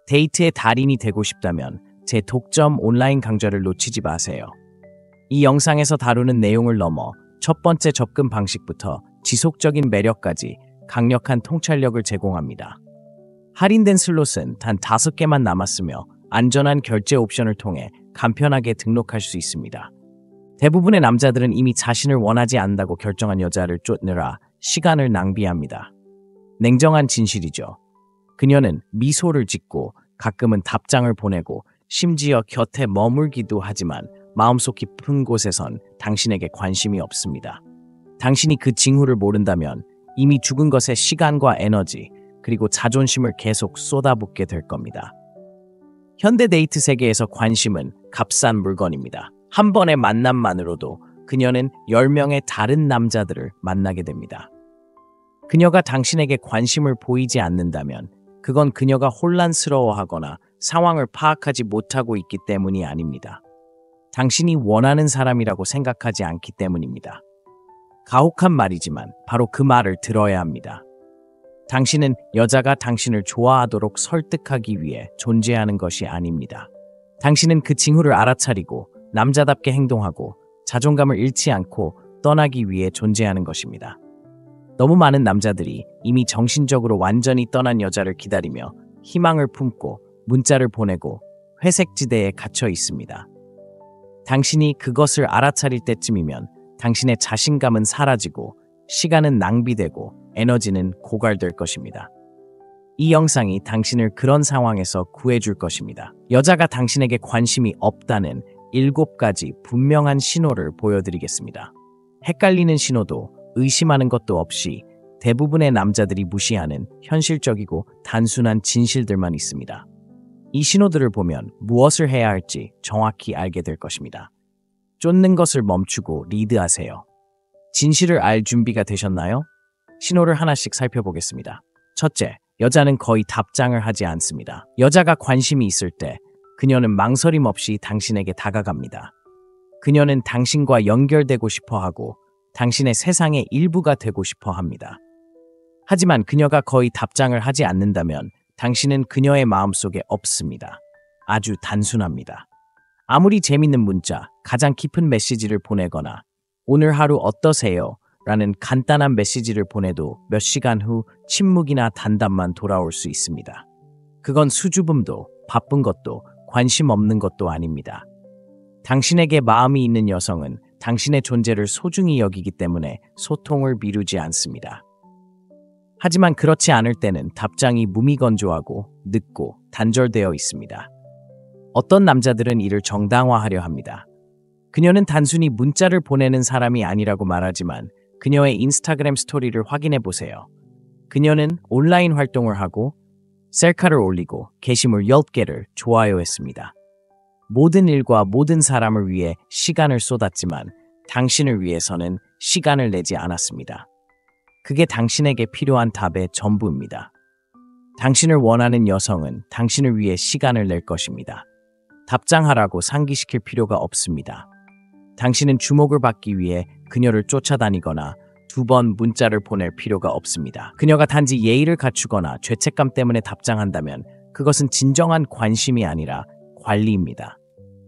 데이트의 달인이 되고 싶다면 제 독점 온라인 강좌를 놓치지 마세요. 이 영상에서 다루는 내용을 넘어 첫 번째 접근 방식부터 지속적인 매력까지 강력한 통찰력을 제공합니다. 할인된 슬롯은 단 5개만 남았으며 안전한 결제 옵션을 통해 간편하게 등록할 수 있습니다. 대부분의 남자들은 이미 자신을 원하지 않는다고 결정한 여자를 쫓느라 시간을 낭비합니다. 냉정한 진실이죠. 그녀는 미소를 짓고 가끔은 답장을 보내고 심지어 곁에 머물기도 하지만 마음속 깊은 곳에선 당신에게 관심이 없습니다. 당신이 그 징후를 모른다면 이미 죽은 것에 시간과 에너지 그리고 자존심을 계속 쏟아붓게 될 겁니다. 현대 데이트 세계에서 관심은 값싼 물건입니다. 한 번의 만남만으로도 그녀는 10명의 다른 남자들을 만나게 됩니다. 그녀가 당신에게 관심을 보이지 않는다면 그건 그녀가 혼란스러워하거나 상황을 파악하지 못하고 있기 때문이 아닙니다. 당신이 원하는 사람이라고 생각하지 않기 때문입니다. 가혹한 말이지만 바로 그 말을 들어야 합니다. 당신은 여자가 당신을 좋아하도록 설득하기 위해 존재하는 것이 아닙니다. 당신은 그 징후를 알아차리고 남자답게 행동하고 자존감을 잃지 않고 떠나기 위해 존재하는 것입니다. 너무 많은 남자들이 이미 정신적으로 완전히 떠난 여자를 기다리며 희망을 품고 문자를 보내고 회색지대에 갇혀 있습니다. 당신이 그것을 알아차릴 때쯤이면 당신의 자신감은 사라지고 시간은 낭비되고 에너지는 고갈될 것입니다. 이 영상이 당신을 그런 상황에서 구해줄 것입니다. 여자가 당신에게 관심이 없다는 7가지 분명한 신호를 보여드리겠습니다. 헷갈리는 신호도 의심하는 것도 없이 대부분의 남자들이 무시하는 현실적이고 단순한 진실들만 있습니다. 이 신호들을 보면 무엇을 해야 할지 정확히 알게 될 것입니다. 쫓는 것을 멈추고 리드하세요. 진실을 알 준비가 되셨나요? 신호를 하나씩 살펴보겠습니다. 첫째, 여자는 거의 답장을 하지 않습니다. 여자가 관심이 있을 때 그녀는 망설임 없이 당신에게 다가갑니다. 그녀는 당신과 연결되고 싶어 하고 당신의 세상의 일부가 되고 싶어 합니다. 하지만 그녀가 거의 답장을 하지 않는다면 당신은 그녀의 마음속에 없습니다. 아주 단순합니다. 아무리 재밌는 문자, 가장 깊은 메시지를 보내거나 오늘 하루 어떠세요? 라는 간단한 메시지를 보내도 몇 시간 후 침묵이나 단답만 돌아올 수 있습니다. 그건 수줍음도 바쁜 것도 관심 없는 것도 아닙니다. 당신에게 마음이 있는 여성은 당신의 존재를 소중히 여기기 때문에 소통을 미루지 않습니다. 하지만 그렇지 않을 때는 답장이 무미건조하고 늦고 단절되어 있습니다. 어떤 남자들은 이를 정당화하려 합니다. 그녀는 단순히 문자를 보내는 사람이 아니라고 말하지만 그녀의 인스타그램 스토리를 확인해 보세요. 그녀는 온라인 활동을 하고 셀카를 올리고 게시물 10개를 좋아요했습니다. 모든 일과 모든 사람을 위해 시간을 쏟았지만 당신을 위해서는 시간을 내지 않았습니다. 그게 당신에게 필요한 답의 전부입니다. 당신을 원하는 여성은 당신을 위해 시간을 낼 것입니다. 답장하라고 상기시킬 필요가 없습니다. 당신은 주목을 받기 위해 그녀를 쫓아다니거나 2번 문자를 보낼 필요가 없습니다. 그녀가 단지 예의를 갖추거나 죄책감 때문에 답장한다면 그것은 진정한 관심이 아니라 관리입니다.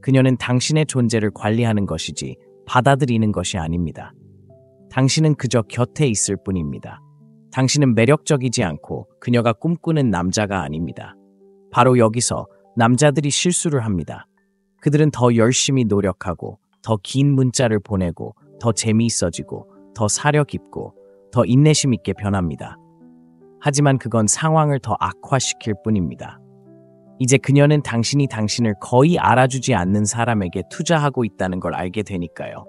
그녀는 당신의 존재를 관리하는 것이지 받아들이는 것이 아닙니다. 당신은 그저 곁에 있을 뿐입니다. 당신은 매력적이지 않고 그녀가 꿈꾸는 남자가 아닙니다. 바로 여기서 남자들이 실수를 합니다. 그들은 더 열심히 노력하고 더 긴 문자를 보내고 더 재미있어지고 더 사려 깊고 더 인내심 있게 변합니다. 하지만 그건 상황을 더 악화시킬 뿐입니다. 이제 그녀는 당신이 당신을 거의 알아주지 않는 사람에게 투자하고 있다는 걸 알게 되니까요.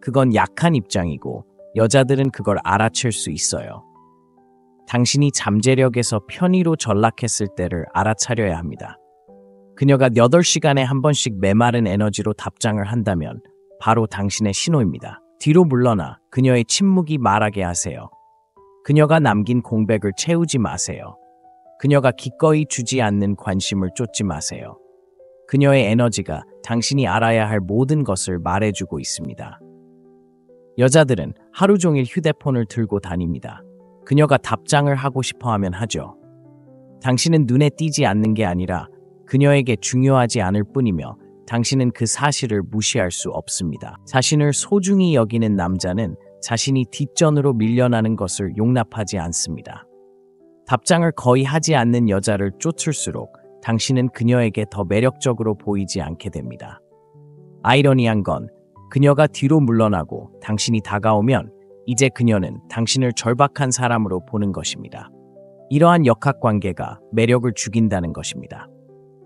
그건 약한 입장이고 여자들은 그걸 알아챌 수 있어요. 당신이 잠재력에서 편의로 전락했을 때를 알아차려야 합니다. 그녀가 8시간에 한 번씩 메마른 에너지로 답장을 한다면 바로 당신의 신호입니다. 뒤로 물러나 그녀의 침묵이 말하게 하세요. 그녀가 남긴 공백을 채우지 마세요. 그녀가 기꺼이 주지 않는 관심을 쫓지 마세요. 그녀의 에너지가 당신이 알아야 할 모든 것을 말해주고 있습니다. 여자들은 하루 종일 휴대폰을 들고 다닙니다. 그녀가 답장을 하고 싶어 하면 하죠. 당신은 눈에 띄지 않는 게 아니라 그녀에게 중요하지 않을 뿐이며 당신은 그 사실을 무시할 수 없습니다. 자신을 소중히 여기는 남자는 자신이 뒷전으로 밀려나는 것을 용납하지 않습니다. 답장을 거의 하지 않는 여자를 쫓을수록 당신은 그녀에게 더 매력적으로 보이지 않게 됩니다. 아이러니한 건 그녀가 뒤로 물러나고 당신이 다가오면 이제 그녀는 당신을 절박한 사람으로 보는 것입니다. 이러한 역학관계가 매력을 죽인다는 것입니다.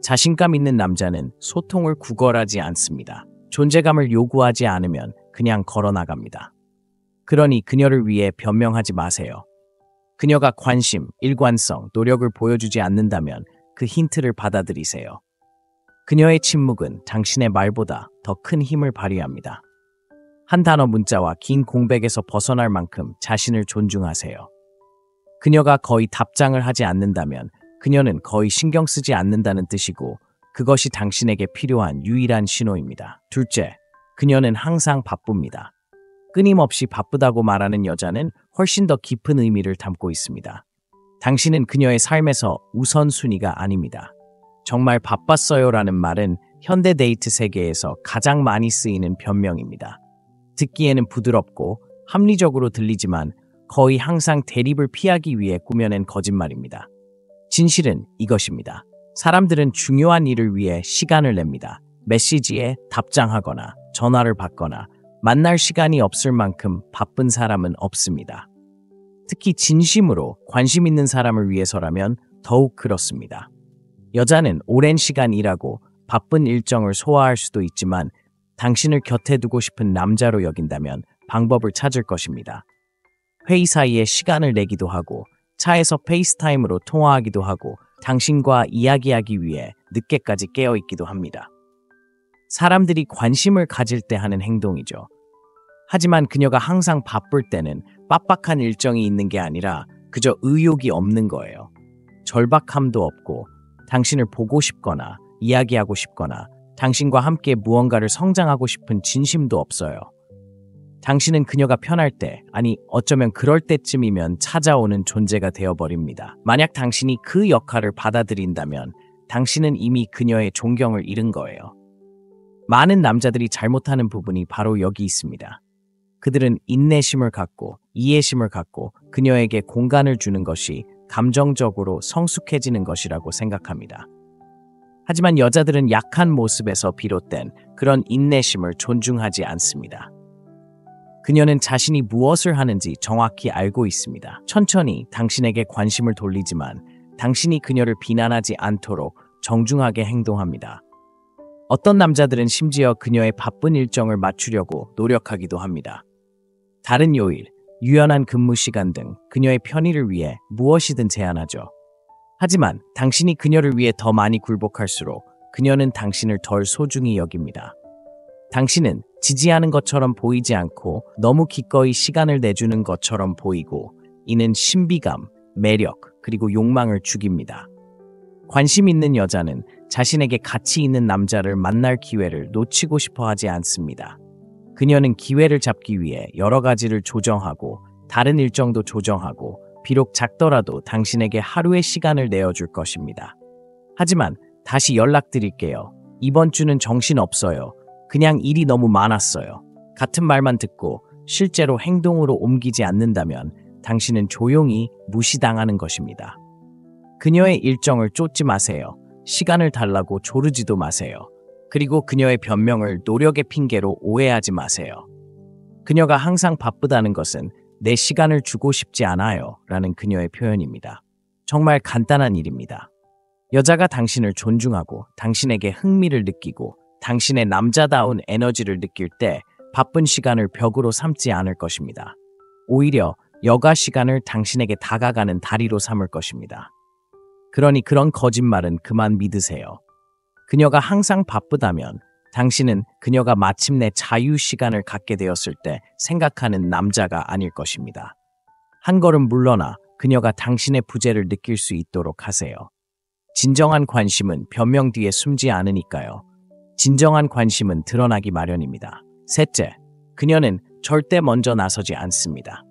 자신감 있는 남자는 소통을 구걸하지 않습니다. 존재감을 요구하지 않으면 그냥 걸어나갑니다. 그러니 그녀를 위해 변명하지 마세요. 그녀가 관심, 일관성, 노력을 보여주지 않는다면 그 힌트를 받아들이세요. 그녀의 침묵은 당신의 말보다 더 큰 힘을 발휘합니다. 한 단어 문자와 긴 공백에서 벗어날 만큼 자신을 존중하세요. 그녀가 거의 답장을 하지 않는다면 그녀는 거의 신경 쓰지 않는다는 뜻이고 그것이 당신에게 필요한 유일한 신호입니다. 둘째, 그녀는 항상 바쁩니다. 끊임없이 바쁘다고 말하는 여자는 훨씬 더 깊은 의미를 담고 있습니다. 당신은 그녀의 삶에서 우선순위가 아닙니다. 정말 바빴어요라는 말은 현대 데이트 세계에서 가장 많이 쓰이는 변명입니다. 듣기에는 부드럽고 합리적으로 들리지만 거의 항상 대립을 피하기 위해 꾸며낸 거짓말입니다. 진실은 이것입니다. 사람들은 중요한 일을 위해 시간을 냅니다. 메시지에 답장하거나 전화를 받거나 만날 시간이 없을 만큼 바쁜 사람은 없습니다. 특히 진심으로 관심 있는 사람을 위해서라면 더욱 그렇습니다. 여자는 오랜 시간 일하고 바쁜 일정을 소화할 수도 있지만 당신을 곁에 두고 싶은 남자로 여긴다면 방법을 찾을 것입니다. 회의 사이에 시간을 내기도 하고 차에서 페이스타임으로 통화하기도 하고 당신과 이야기하기 위해 늦게까지 깨어있기도 합니다. 사람들이 관심을 가질 때 하는 행동이죠. 하지만 그녀가 항상 바쁠 때는 빡빡한 일정이 있는 게 아니라 그저 의욕이 없는 거예요. 절박함도 없고 당신을 보고 싶거나 이야기하고 싶거나 당신과 함께 무언가를 성장하고 싶은 진심도 없어요. 당신은 그녀가 편할 때, 아니 어쩌면 그럴 때쯤이면 찾아오는 존재가 되어버립니다. 만약 당신이 그 역할을 받아들인다면 당신은 이미 그녀의 존경을 잃은 거예요. 많은 남자들이 잘못하는 부분이 바로 여기 있습니다. 그들은 인내심을 갖고 이해심을 갖고 그녀에게 공간을 주는 것이 감정적으로 성숙해지는 것이라고 생각합니다. 하지만 여자들은 약한 모습에서 비롯된 그런 인내심을 존중하지 않습니다. 그녀는 자신이 무엇을 하는지 정확히 알고 있습니다. 천천히 당신에게 관심을 돌리지만 당신이 그녀를 비난하지 않도록 정중하게 행동합니다. 어떤 남자들은 심지어 그녀의 바쁜 일정을 맞추려고 노력하기도 합니다. 다른 요일, 유연한 근무 시간 등 그녀의 편의를 위해 무엇이든 제안하죠. 하지만 당신이 그녀를 위해 더 많이 굴복할수록 그녀는 당신을 덜 소중히 여깁니다. 당신은 지지하는 것처럼 보이지 않고 너무 기꺼이 시간을 내주는 것처럼 보이고 이는 신비감, 매력, 그리고 욕망을 죽입니다. 관심 있는 여자는 자신에게 가치 있는 남자를 만날 기회를 놓치고 싶어 하지 않습니다. 그녀는 기회를 잡기 위해 여러 가지를 조정하고 다른 일정도 조정하고 비록 작더라도 당신에게 하루의 시간을 내어줄 것입니다. 하지만 다시 연락드릴게요. 이번 주는 정신없어요. 그냥 일이 너무 많았어요. 같은 말만 듣고 실제로 행동으로 옮기지 않는다면 당신은 조용히 무시당하는 것입니다. 그녀의 일정을 쫓지 마세요. 시간을 달라고 조르지도 마세요. 그리고 그녀의 변명을 노력의 핑계로 오해하지 마세요. 그녀가 항상 바쁘다는 것은 내 시간을 주고 싶지 않아요 라는 그녀의 표현입니다. 정말 간단한 일입니다. 여자가 당신을 존중하고 당신에게 흥미를 느끼고 당신의 남자다운 에너지를 느낄 때 바쁜 시간을 벽으로 삼지 않을 것입니다. 오히려 여가 시간을 당신에게 다가가는 다리로 삼을 것입니다. 그러니 그런 거짓말은 그만 믿으세요. 그녀가 항상 바쁘다면 당신은 그녀가 마침내 자유 시간을 갖게 되었을 때 생각하는 남자가 아닐 것입니다. 한 걸음 물러나 그녀가 당신의 부재를 느낄 수 있도록 하세요. 진정한 관심은 변명 뒤에 숨지 않으니까요. 진정한 관심은 드러나기 마련입니다. 셋째, 그녀는 절대 먼저 나서지 않습니다.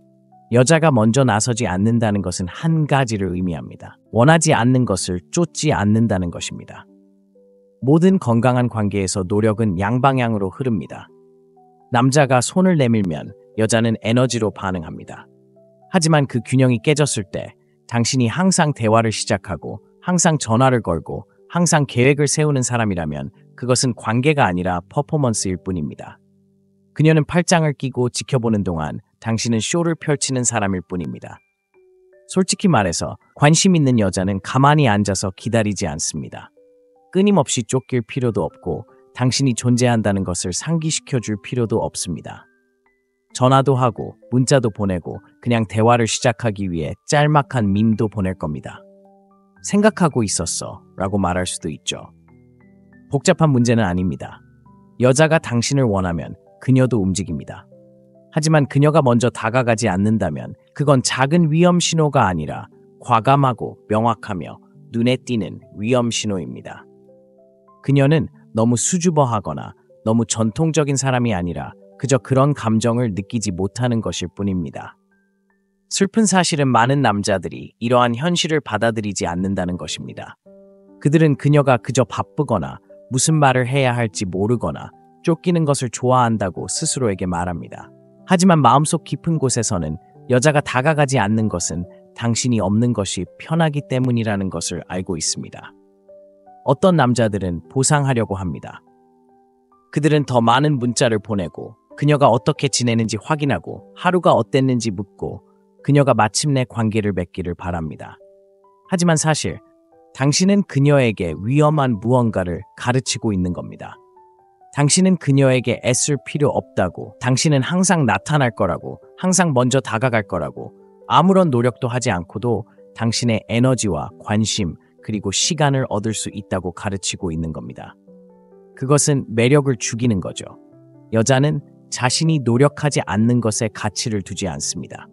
여자가 먼저 나서지 않는다는 것은 한 가지를 의미합니다. 원하지 않는 것을 쫓지 않는다는 것입니다. 모든 건강한 관계에서 노력은 양방향으로 흐릅니다. 남자가 손을 내밀면 여자는 에너지로 반응합니다. 하지만 그 균형이 깨졌을 때 당신이 항상 대화를 시작하고 항상 전화를 걸고 항상 계획을 세우는 사람이라면 그것은 관계가 아니라 퍼포먼스일 뿐입니다. 그녀는 팔짱을 끼고 지켜보는 동안 당신은 쇼를 펼치는 사람일 뿐입니다. 솔직히 말해서 관심 있는 여자는 가만히 앉아서 기다리지 않습니다. 끊임없이 쫓길 필요도 없고 당신이 존재한다는 것을 상기시켜줄 필요도 없습니다. 전화도 하고 문자도 보내고 그냥 대화를 시작하기 위해 짤막한 밈도 보낼 겁니다. 생각하고 있었어 라고 말할 수도 있죠. 복잡한 문제는 아닙니다. 여자가 당신을 원하면 그녀도 움직입니다. 하지만 그녀가 먼저 다가가지 않는다면 그건 작은 위험 신호가 아니라 과감하고 명확하며 눈에 띄는 위험 신호입니다. 그녀는 너무 수줍어하거나 너무 전통적인 사람이 아니라 그저 그런 감정을 느끼지 못하는 것일 뿐입니다. 슬픈 사실은 많은 남자들이 이러한 현실을 받아들이지 않는다는 것입니다. 그들은 그녀가 그저 바쁘거나 무슨 말을 해야 할지 모르거나 쫓기는 것을 좋아한다고 스스로에게 말합니다. 하지만 마음속 깊은 곳에서는 여자가 다가가지 않는 것은 당신이 없는 것이 편하기 때문이라는 것을 알고 있습니다. 어떤 남자들은 보상하려고 합니다. 그들은 더 많은 문자를 보내고 그녀가 어떻게 지내는지 확인하고 하루가 어땠는지 묻고 그녀가 마침내 관계를 맺기를 바랍니다. 하지만 사실 당신은 그녀에게 위험한 무언가를 가르치고 있는 겁니다. 당신은 그녀에게 애쓸 필요 없다고, 당신은 항상 나타날 거라고, 항상 먼저 다가갈 거라고, 아무런 노력도 하지 않고도 당신의 에너지와 관심 그리고 시간을 얻을 수 있다고 가르치고 있는 겁니다. 그것은 매력을 죽이는 거죠. 여자는 자신이 노력하지 않는 것에 가치를 두지 않습니다.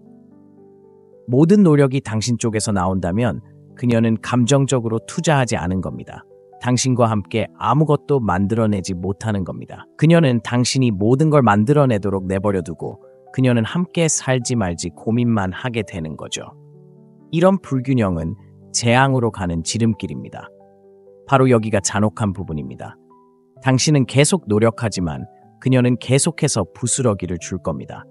모든 노력이 당신 쪽에서 나온다면 그녀는 감정적으로 투자하지 않은 겁니다. 당신과 함께 아무것도 만들어내지 못하는 겁니다. 그녀는 당신이 모든 걸 만들어내도록 내버려두고 그녀는 함께 살지 말지 고민만 하게 되는 거죠. 이런 불균형은 재앙으로 가는 지름길입니다. 바로 여기가 잔혹한 부분입니다. 당신은 계속 노력하지만 그녀는 계속해서 부스러기를 줄 겁니다.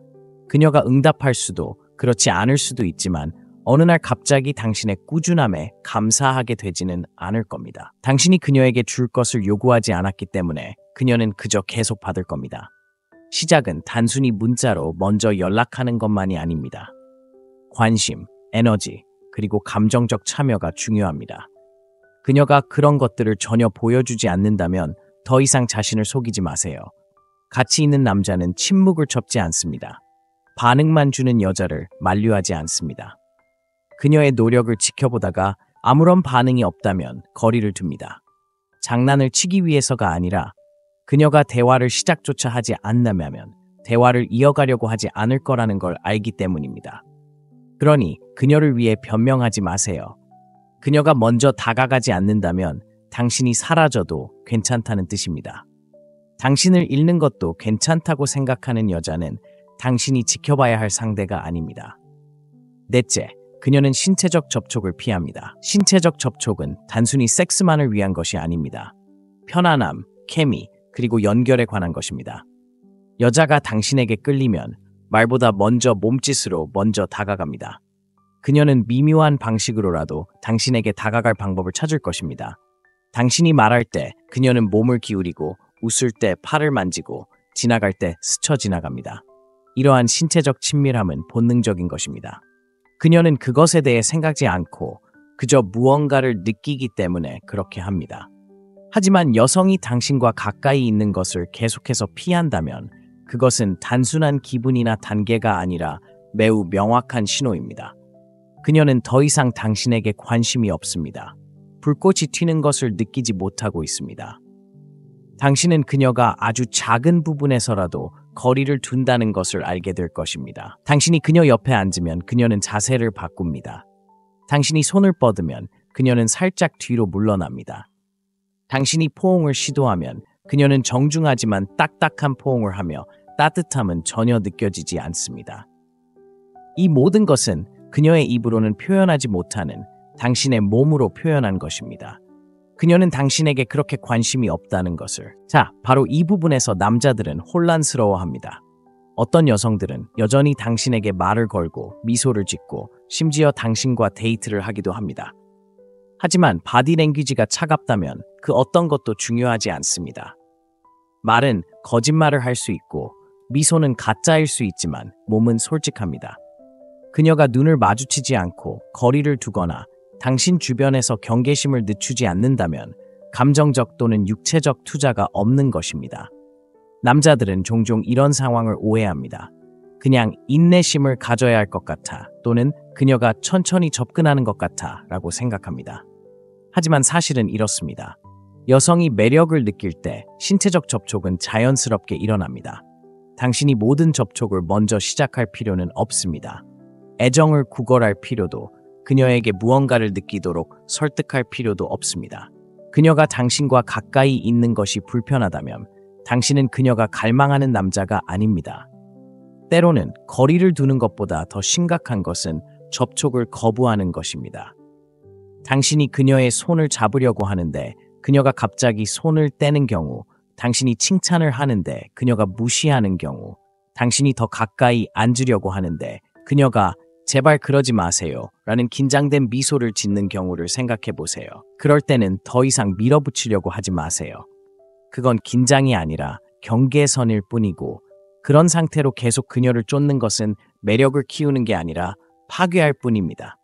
그녀가 응답할 수도 그렇지 않을 수도 있지만 어느 날 갑자기 당신의 꾸준함에 감사하게 되지는 않을 겁니다. 당신이 그녀에게 줄 것을 요구하지 않았기 때문에 그녀는 그저 계속 받을 겁니다. 시작은 단순히 문자로 먼저 연락하는 것만이 아닙니다. 관심, 에너지, 그리고 감정적 참여가 중요합니다. 그녀가 그런 것들을 전혀 보여주지 않는다면 더 이상 자신을 속이지 마세요. 가치 있는 남자는 침묵을 접지 않습니다. 반응만 주는 여자를 만류하지 않습니다. 그녀의 노력을 지켜보다가 아무런 반응이 없다면 거리를 둡니다. 장난을 치기 위해서가 아니라 그녀가 대화를 시작조차 하지 않는다면 대화를 이어가려고 하지 않을 거라는 걸 알기 때문입니다. 그러니 그녀를 위해 변명하지 마세요. 그녀가 먼저 다가가지 않는다면 당신이 사라져도 괜찮다는 뜻입니다. 당신을 잃는 것도 괜찮다고 생각하는 여자는 당신이 지켜봐야 할 상대가 아닙니다. 넷째, 그녀는 신체적 접촉을 피합니다. 신체적 접촉은 단순히 섹스만을 위한 것이 아닙니다. 편안함, 케미, 그리고 연결에 관한 것입니다. 여자가 당신에게 끌리면 말보다 먼저 몸짓으로 먼저 다가갑니다. 그녀는 미묘한 방식으로라도 당신에게 다가갈 방법을 찾을 것입니다. 당신이 말할 때 그녀는 몸을 기울이고 웃을 때 팔을 만지고 지나갈 때 스쳐 지나갑니다. 이러한 신체적 친밀함은 본능적인 것입니다. 그녀는 그것에 대해 생각지 않고 그저 무언가를 느끼기 때문에 그렇게 합니다. 하지만 여성이 당신과 가까이 있는 것을 계속해서 피한다면 그것은 단순한 기분이나 단계가 아니라 매우 명확한 신호입니다. 그녀는 더 이상 당신에게 관심이 없습니다. 불꽃이 튀는 것을 느끼지 못하고 있습니다. 당신은 그녀가 아주 작은 부분에서라도 거리를 둔다는 것을 알게 될 것입니다. 당신이 그녀 옆에 앉으면 그녀는 자세를 바꿉니다. 당신이 손을 뻗으면 그녀는 살짝 뒤로 물러납니다. 당신이 포옹을 시도하면 그녀는 정중하지만 딱딱한 포옹을 하며 따뜻함은 전혀 느껴지지 않습니다. 이 모든 것은 그녀의 입으로는 표현하지 못하는 당신의 몸으로 표현한 것입니다. 그녀는 당신에게 그렇게 관심이 없다는 것을. 자, 바로 이 부분에서 남자들은 혼란스러워합니다. 어떤 여성들은 여전히 당신에게 말을 걸고 미소를 짓고 심지어 당신과 데이트를 하기도 합니다. 하지만 바디랭귀지가 차갑다면 그 어떤 것도 중요하지 않습니다. 말은 거짓말을 할 수 있고 미소는 가짜일 수 있지만 몸은 솔직합니다. 그녀가 눈을 마주치지 않고 거리를 두거나 당신 주변에서 경계심을 늦추지 않는다면 감정적 또는 육체적 투자가 없는 것입니다. 남자들은 종종 이런 상황을 오해합니다. 그냥 인내심을 가져야 할 것 같아 또는 그녀가 천천히 접근하는 것 같아 라고 생각합니다. 하지만 사실은 이렇습니다. 여성이 매력을 느낄 때 신체적 접촉은 자연스럽게 일어납니다. 당신이 모든 접촉을 먼저 시작할 필요는 없습니다. 애정을 구걸할 필요도, 그녀에게 무언가를 느끼도록 설득할 필요도 없습니다. 그녀가 당신과 가까이 있는 것이 불편하다면 당신은 그녀가 갈망하는 남자가 아닙니다. 때로는 거리를 두는 것보다 더 심각한 것은 접촉을 거부하는 것입니다. 당신이 그녀의 손을 잡으려고 하는데 그녀가 갑자기 손을 떼는 경우, 당신이 칭찬을 하는데 그녀가 무시하는 경우, 당신이 더 가까이 앉으려고 하는데 그녀가 제발 그러지 마세요 라는 긴장된 미소를 짓는 경우를 생각해 보세요. 그럴 때는 더 이상 밀어붙이려고 하지 마세요. 그건 긴장이 아니라 경계선일 뿐이고, 그런 상태로 계속 그녀를 쫓는 것은 매력을 키우는 게 아니라 파괴할 뿐입니다.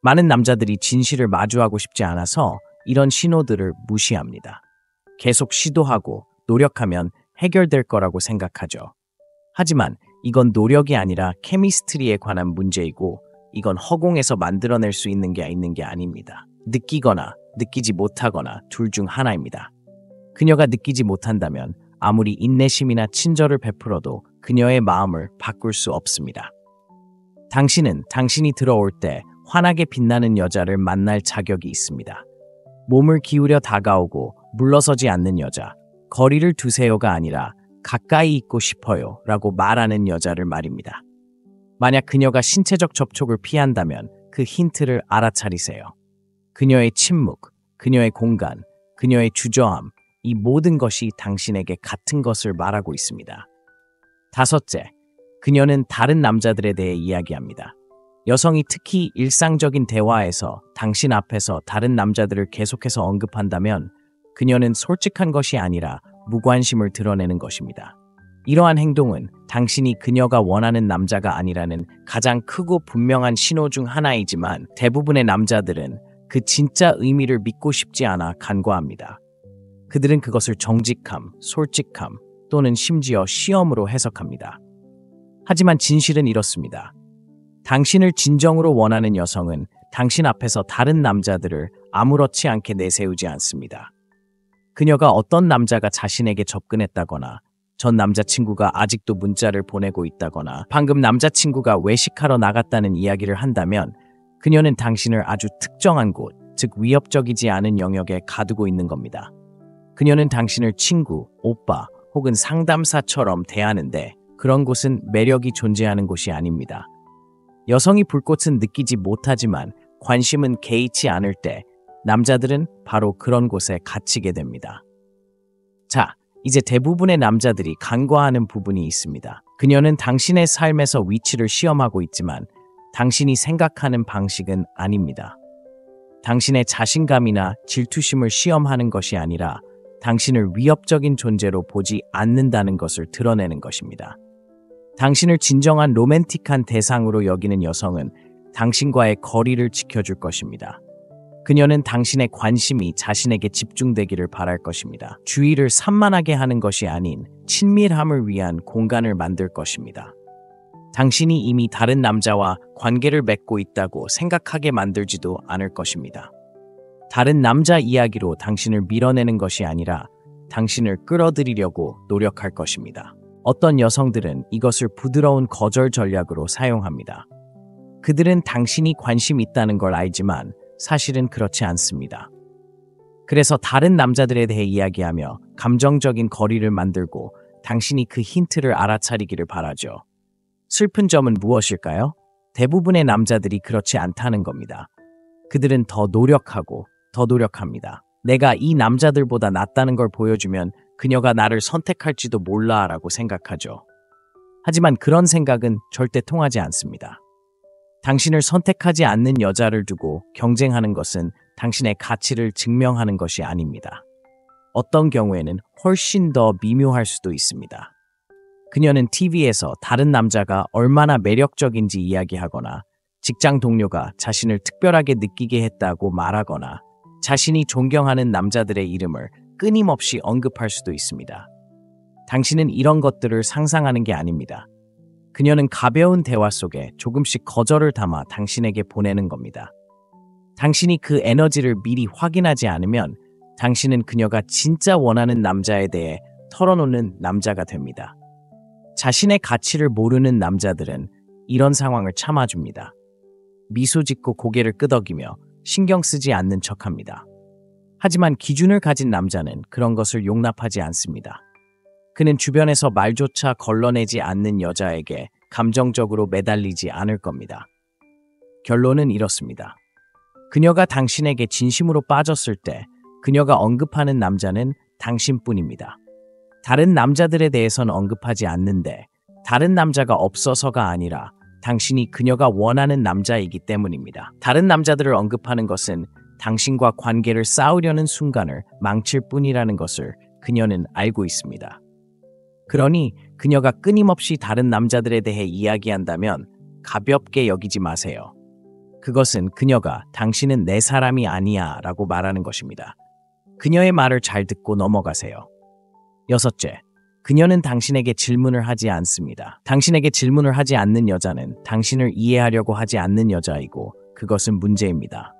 많은 남자들이 진실을 마주하고 싶지 않아서 이런 신호들을 무시합니다. 계속 시도하고 노력하면 해결될 거라고 생각하죠. 하지만 이건 노력이 아니라 케미스트리에 관한 문제이고, 이건 허공에서 만들어낼 수 있는 게 아닙니다. 느끼거나 느끼지 못하거나 둘 중 하나입니다. 그녀가 느끼지 못한다면 아무리 인내심이나 친절을 베풀어도 그녀의 마음을 바꿀 수 없습니다. 당신은 당신이 들어올 때 환하게 빛나는 여자를 만날 자격이 있습니다. 몸을 기울여 다가오고 물러서지 않는 여자, 거리를 두세요가 아니라 가까이 있고 싶어요 라고 말하는 여자를 말입니다. 만약 그녀가 신체적 접촉을 피한다면 그 힌트를 알아차리세요. 그녀의 침묵, 그녀의 공간, 그녀의 주저함, 이 모든 것이 당신에게 같은 것을 말하고 있습니다. 다섯째, 그녀는 다른 남자들에 대해 이야기합니다. 여성이 특히 일상적인 대화에서 당신 앞에서 다른 남자들을 계속해서 언급한다면 그녀는 솔직한 것이 아니라 무관심을 드러내는 것입니다. 이러한 행동은 당신이 그녀가 원하는 남자가 아니라는 가장 크고 분명한 신호 중 하나이지만, 대부분의 남자들은 그 진짜 의미를 믿고 싶지 않아 간과합니다. 그들은 그것을 정직함, 솔직함 또는 심지어 시험으로 해석합니다. 하지만 진실은 이렇습니다. 당신을 진정으로 원하는 여성은 당신 앞에서 다른 남자들을 아무렇지 않게 내세우지 않습니다. 그녀가 어떤 남자가 자신에게 접근했다거나, 전 남자친구가 아직도 문자를 보내고 있다거나, 방금 남자친구가 외식하러 나갔다는 이야기를 한다면 그녀는 당신을 아주 특정한 곳, 즉 위협적이지 않은 영역에 가두고 있는 겁니다. 그녀는 당신을 친구, 오빠 혹은 상담사처럼 대하는데 그런 곳은 매력이 존재하는 곳이 아닙니다. 여성이 불꽃은 느끼지 못하지만 관심은 개의치 않을 때 남자들은 바로 그런 곳에 갇히게 됩니다. 자, 이제 대부분의 남자들이 간과하는 부분이 있습니다. 그녀는 당신의 삶에서 위치를 시험하고 있지만 당신이 생각하는 방식은 아닙니다. 당신의 자신감이나 질투심을 시험하는 것이 아니라 당신을 위협적인 존재로 보지 않는다는 것을 드러내는 것입니다. 당신을 진정한 로맨틱한 대상으로 여기는 여성은 당신과의 거리를 지켜줄 것입니다. 그녀는 당신의 관심이 자신에게 집중되기를 바랄 것입니다. 주의를 산만하게 하는 것이 아닌 친밀함을 위한 공간을 만들 것입니다. 당신이 이미 다른 남자와 관계를 맺고 있다고 생각하게 만들지도 않을 것입니다. 다른 남자 이야기로 당신을 밀어내는 것이 아니라 당신을 끌어들이려고 노력할 것입니다. 어떤 여성들은 이것을 부드러운 거절 전략으로 사용합니다. 그들은 당신이 관심 있다는 걸 알지만 사실은 그렇지 않습니다. 그래서 다른 남자들에 대해 이야기하며 감정적인 거리를 만들고 당신이 그 힌트를 알아차리기를 바라죠. 슬픈 점은 무엇일까요? 대부분의 남자들이 그렇지 않다는 겁니다. 그들은 더 노력하고 더 노력합니다. 내가 이 남자들보다 낫다는 걸 보여주면 그녀가 나를 선택할지도 몰라라고 생각하죠. 하지만 그런 생각은 절대 통하지 않습니다. 당신을 선택하지 않는 여자를 두고 경쟁하는 것은 당신의 가치를 증명하는 것이 아닙니다. 어떤 경우에는 훨씬 더 미묘할 수도 있습니다. 그녀는 TV에서 다른 남자가 얼마나 매력적인지 이야기하거나 직장 동료가 자신을 특별하게 느끼게 했다고 말하거나 자신이 존경하는 남자들의 이름을 끊임없이 언급할 수도 있습니다. 당신은 이런 것들을 상상하는 게 아닙니다. 그녀는 가벼운 대화 속에 조금씩 거절을 담아 당신에게 보내는 겁니다. 당신이 그 에너지를 미리 확인하지 않으면 당신은 그녀가 진짜 원하는 남자에 대해 털어놓는 남자가 됩니다. 자신의 가치를 모르는 남자들은 이런 상황을 참아줍니다. 미소 짓고 고개를 끄덕이며 신경 쓰지 않는 척합니다. 하지만 기준을 가진 남자는 그런 것을 용납하지 않습니다. 그는 주변에서 말조차 걸러내지 않는 여자에게 감정적으로 매달리지 않을 겁니다. 결론은 이렇습니다. 그녀가 당신에게 진심으로 빠졌을 때 그녀가 언급하는 남자는 당신뿐입니다. 다른 남자들에 대해서는 언급하지 않는데 다른 남자가 없어서가 아니라 당신이 그녀가 원하는 남자이기 때문입니다. 다른 남자들을 언급하는 것은 당신과 관계를 쌓으려는 순간을 망칠 뿐이라는 것을 그녀는 알고 있습니다. 그러니 그녀가 끊임없이 다른 남자들에 대해 이야기한다면 가볍게 여기지 마세요. 그것은 그녀가 당신은 내 사람이 아니야 라고 말하는 것입니다. 그녀의 말을 잘 듣고 넘어가세요. 여섯째, 그녀는 당신에게 질문을 하지 않습니다. 당신에게 질문을 하지 않는 여자는 당신을 이해하려고 하지 않는 여자이고 그것은 문제입니다.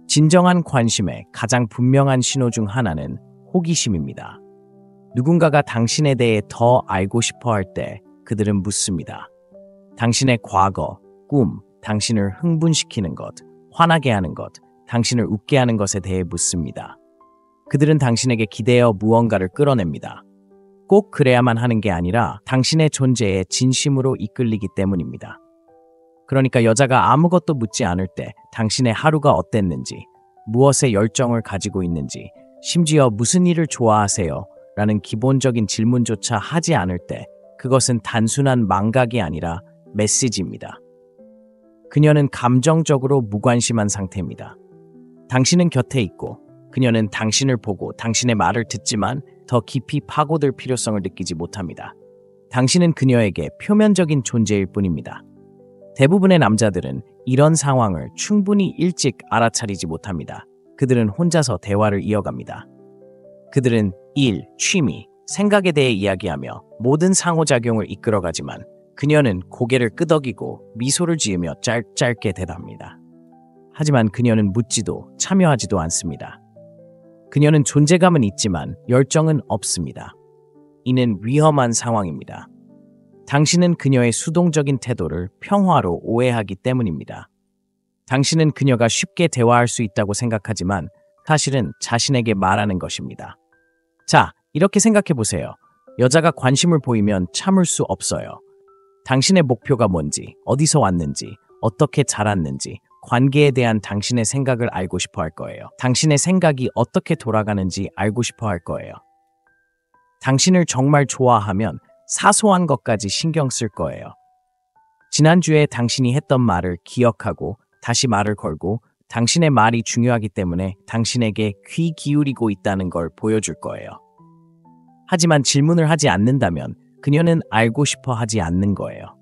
진정한 관심의 가장 분명한 신호 중 하나는 호기심입니다. 누군가가 당신에 대해 더 알고 싶어 할 때 그들은 묻습니다. 당신의 과거, 꿈, 당신을 흥분시키는 것, 화나게 하는 것, 당신을 웃게 하는 것에 대해 묻습니다. 그들은 당신에게 기대어 무언가를 끌어냅니다. 꼭 그래야만 하는 게 아니라 당신의 존재에 진심으로 이끌리기 때문입니다. 그러니까 여자가 아무것도 묻지 않을 때 당신의 하루가 어땠는지, 무엇에 열정을 가지고 있는지, 심지어 무슨 일을 좋아하세요? 라는 기본적인 질문조차 하지 않을 때 그것은 단순한 망각이 아니라 메시지입니다. 그녀는 감정적으로 무관심한 상태입니다. 당신은 곁에 있고 그녀는 당신을 보고 당신의 말을 듣지만 더 깊이 파고들 필요성을 느끼지 못합니다. 당신은 그녀에게 표면적인 존재일 뿐입니다. 대부분의 남자들은 이런 상황을 충분히 일찍 알아차리지 못합니다. 그들은 혼자서 대화를 이어갑니다. 그들은 일, 취미, 생각에 대해 이야기하며 모든 상호작용을 이끌어가지만 그녀는 고개를 끄덕이고 미소를 지으며 짧게 대답합니다. 하지만 그녀는 묻지도 참여하지도 않습니다. 그녀는 존재감은 있지만 열정은 없습니다. 이는 위험한 상황입니다. 당신은 그녀의 수동적인 태도를 평화로 오해하기 때문입니다. 당신은 그녀가 쉽게 대화할 수 있다고 생각하지만 사실은 자신에게 말하는 것입니다. 자, 이렇게 생각해 보세요. 여자가 관심을 보이면 참을 수 없어요. 당신의 목표가 뭔지, 어디서 왔는지, 어떻게 자랐는지, 관계에 대한 당신의 생각을 알고 싶어 할 거예요. 당신의 생각이 어떻게 돌아가는지 알고 싶어 할 거예요. 당신을 정말 좋아하면 사소한 것까지 신경 쓸 거예요. 지난주에 당신이 했던 말을 기억하고 다시 말을 걸고 당신의 말이 중요하기 때문에 당신에게 귀 기울이고 있다는 걸 보여줄 거예요. 하지만 질문을 하지 않는다면 그녀는 알고 싶어 하지 않는 거예요.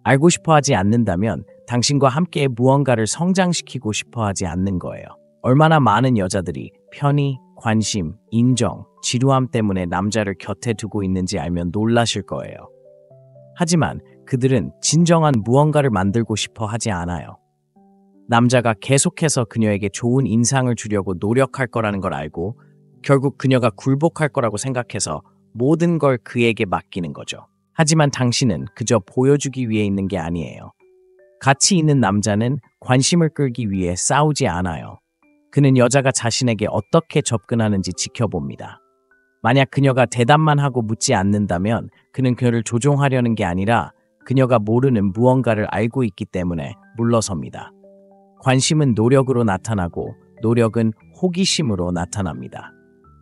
알고 싶어 하지 않는다면 당신과 함께 무언가를 성장시키고 싶어 하지 않는 거예요. 얼마나 많은 여자들이 편의, 관심, 인정, 지루함 때문에 남자를 곁에 두고 있는지 알면 놀라실 거예요. 하지만 그들은 진정한 무언가를 만들고 싶어 하지 않아요. 남자가 계속해서 그녀에게 좋은 인상을 주려고 노력할 거라는 걸 알고 결국 그녀가 굴복할 거라고 생각해서 모든 걸 그에게 맡기는 거죠. 하지만 당신은 그저 보여주기 위해 있는 게 아니에요. 가치 있는 남자는 관심을 끌기 위해 싸우지 않아요. 그는 여자가 자신에게 어떻게 접근하는지 지켜봅니다. 만약 그녀가 대답만 하고 묻지 않는다면 그는 그녀를 조종하려는 게 아니라 그녀가 모르는 무언가를 알고 있기 때문에 물러섭니다. 관심은 노력으로 나타나고 노력은 호기심으로 나타납니다.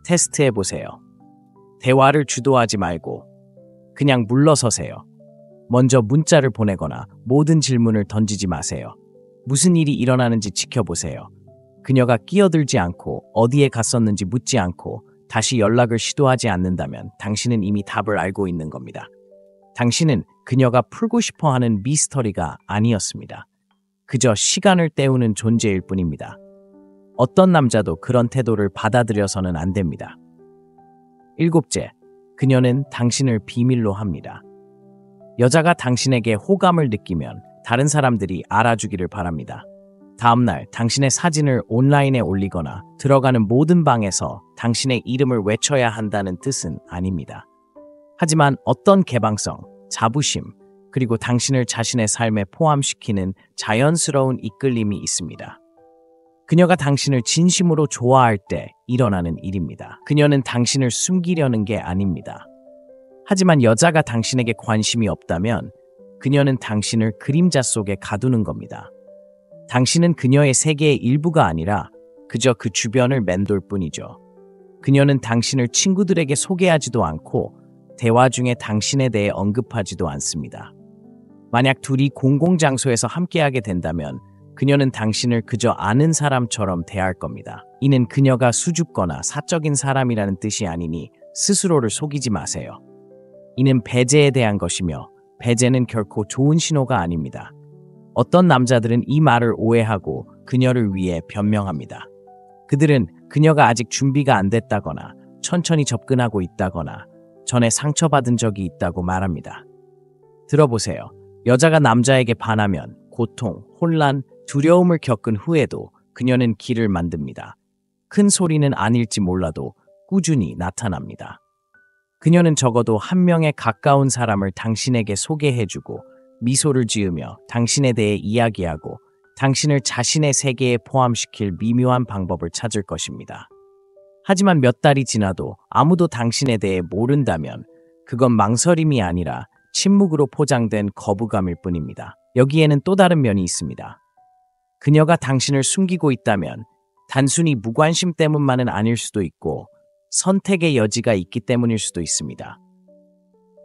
테스트해 보세요. 대화를 주도하지 말고 그냥 물러서세요. 먼저 문자를 보내거나 모든 질문을 던지지 마세요. 무슨 일이 일어나는지 지켜보세요. 그녀가 끼어들지 않고 어디에 갔었는지 묻지 않고 다시 연락을 시도하지 않는다면 당신은 이미 답을 알고 있는 겁니다. 당신은 그녀가 풀고 싶어하는 미스터리가 아니었습니다. 그저 시간을 때우는 존재일 뿐입니다. 어떤 남자도 그런 태도를 받아들여서는 안 됩니다. 7째, 그녀는 당신을 비밀로 합니다. 여자가 당신에게 호감을 느끼면 다른 사람들이 알아주기를 바랍니다. 다음날 당신의 사진을 온라인에 올리거나 들어가는 모든 방에서 당신의 이름을 외쳐야 한다는 뜻은 아닙니다. 하지만 어떤 개방성, 자부심, 그리고 당신을 자신의 삶에 포함시키는 자연스러운 이끌림이 있습니다. 그녀가 당신을 진심으로 좋아할 때 일어나는 일입니다. 그녀는 당신을 숨기려는 게 아닙니다. 하지만 여자가 당신에게 관심이 없다면 그녀는 당신을 그림자 속에 가두는 겁니다. 당신은 그녀의 세계의 일부가 아니라 그저 그 주변을 맴돌 뿐이죠. 그녀는 당신을 친구들에게 소개하지도 않고 대화 중에 당신에 대해 언급하지도 않습니다. 만약 둘이 공공장소에서 함께하게 된다면 그녀는 당신을 그저 아는 사람처럼 대할 겁니다. 이는 그녀가 수줍거나 사적인 사람이라는 뜻이 아니니 스스로를 속이지 마세요. 이는 배제에 대한 것이며 배제는 결코 좋은 신호가 아닙니다. 어떤 남자들은 이 말을 오해하고 그녀를 위해 변명합니다. 그들은 그녀가 아직 준비가 안 됐다거나 천천히 접근하고 있다거나 전에 상처받은 적이 있다고 말합니다. 들어보세요. 여자가 남자에게 반하면 고통, 혼란, 두려움을 겪은 후에도 그녀는 길을 만듭니다. 큰 소리는 아닐지 몰라도 꾸준히 나타납니다. 그녀는 적어도 한 명의 가까운 사람을 당신에게 소개해주고 미소를 지으며 당신에 대해 이야기하고 당신을 자신의 세계에 포함시킬 미묘한 방법을 찾을 것입니다. 하지만 몇 달이 지나도 아무도 당신에 대해 모른다면 그건 망설임이 아니라 침묵으로 포장된 거부감일 뿐입니다. 여기에는 또 다른 면이 있습니다. 그녀가 당신을 숨기고 있다면 단순히 무관심 때문만은 아닐 수도 있고 선택의 여지가 있기 때문일 수도 있습니다.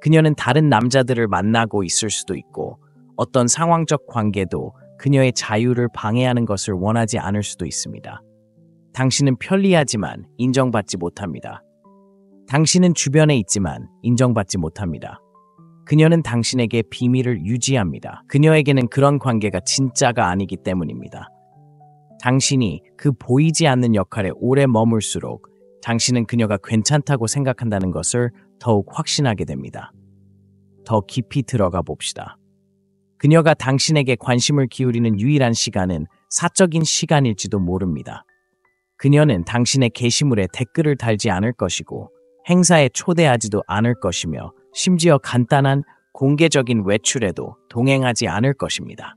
그녀는 다른 남자들을 만나고 있을 수도 있고 어떤 상황적 관계도 그녀의 자유를 방해하는 것을 원하지 않을 수도 있습니다. 당신은 편리하지만 인정받지 못합니다. 당신은 주변에 있지만 인정받지 못합니다. 그녀는 당신에게 비밀을 유지합니다. 그녀에게는 그런 관계가 진짜가 아니기 때문입니다. 당신이 그 보이지 않는 역할에 오래 머물수록 당신은 그녀가 괜찮다고 생각한다는 것을 더욱 확신하게 됩니다. 더 깊이 들어가 봅시다. 그녀가 당신에게 관심을 기울이는 유일한 시간은 사적인 시간일지도 모릅니다. 그녀는 당신의 게시물에 댓글을 달지 않을 것이고 행사에 초대하지도 않을 것이며 심지어 간단한 공개적인 외출에도 동행하지 않을 것입니다.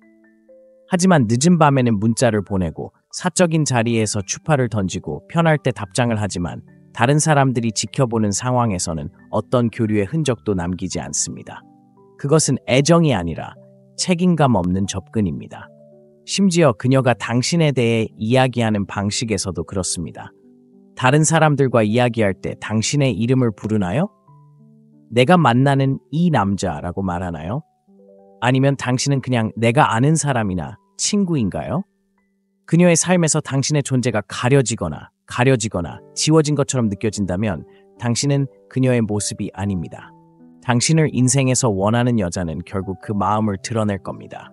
하지만 늦은 밤에는 문자를 보내고 사적인 자리에서 추파를 던지고 편할 때 답장을 하지만 다른 사람들이 지켜보는 상황에서는 어떤 교류의 흔적도 남기지 않습니다. 그것은 애정이 아니라 책임감 없는 접근입니다. 심지어 그녀가 당신에 대해 이야기하는 방식에서도 그렇습니다. 다른 사람들과 이야기할 때 당신의 이름을 부르나요? 내가 만나는 이 남자라고 말하나요? 아니면 당신은 그냥 내가 아는 사람이나 친구인가요? 그녀의 삶에서 당신의 존재가 가려지거나 지워진 것처럼 느껴진다면 당신은 그녀의 모습이 아닙니다. 당신을 인생에서 원하는 여자는 결국 그 마음을 드러낼 겁니다.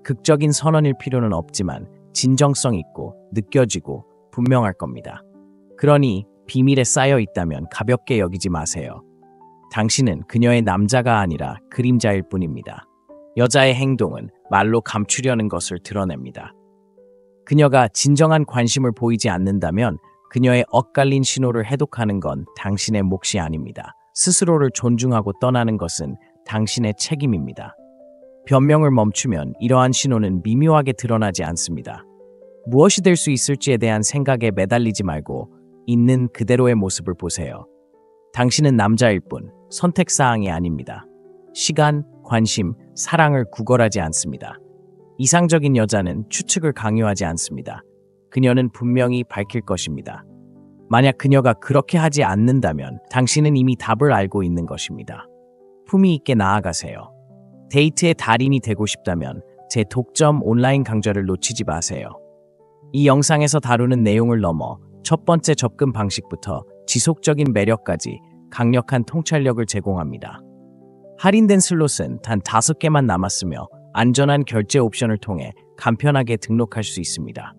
극적인 선언일 필요는 없지만 진정성 있고 느껴지고 분명할 겁니다. 그러니 비밀에 쌓여 있다면 가볍게 여기지 마세요. 당신은 그녀의 남자가 아니라 그림자일 뿐입니다. 여자의 행동은 말로 감추려는 것을 드러냅니다. 그녀가 진정한 관심을 보이지 않는다면 그녀의 엇갈린 신호를 해독하는 건 당신의 몫이 아닙니다. 스스로를 존중하고 떠나는 것은 당신의 책임입니다. 변명을 멈추면 이러한 신호는 미묘하게 드러나지 않습니다. 무엇이 될 수 있을지에 대한 생각에 매달리지 말고 있는 그대로의 모습을 보세요. 당신은 남자일 뿐 선택사항이 아닙니다. 시간, 관심, 사랑을 구걸하지 않습니다. 이상적인 여자는 추측을 강요하지 않습니다. 그녀는 분명히 밝힐 것입니다. 만약 그녀가 그렇게 하지 않는다면 당신은 이미 답을 알고 있는 것입니다. 품위 있게 나아가세요. 데이트의 달인이 되고 싶다면 제 독점 온라인 강좌를 놓치지 마세요. 이 영상에서 다루는 내용을 넘어 첫 번째 접근 방식부터 지속적인 매력까지 강력한 통찰력을 제공합니다. 할인된 슬롯은 단 5개만 남았으며 안전한 결제 옵션을 통해 간편하게 등록할 수 있습니다.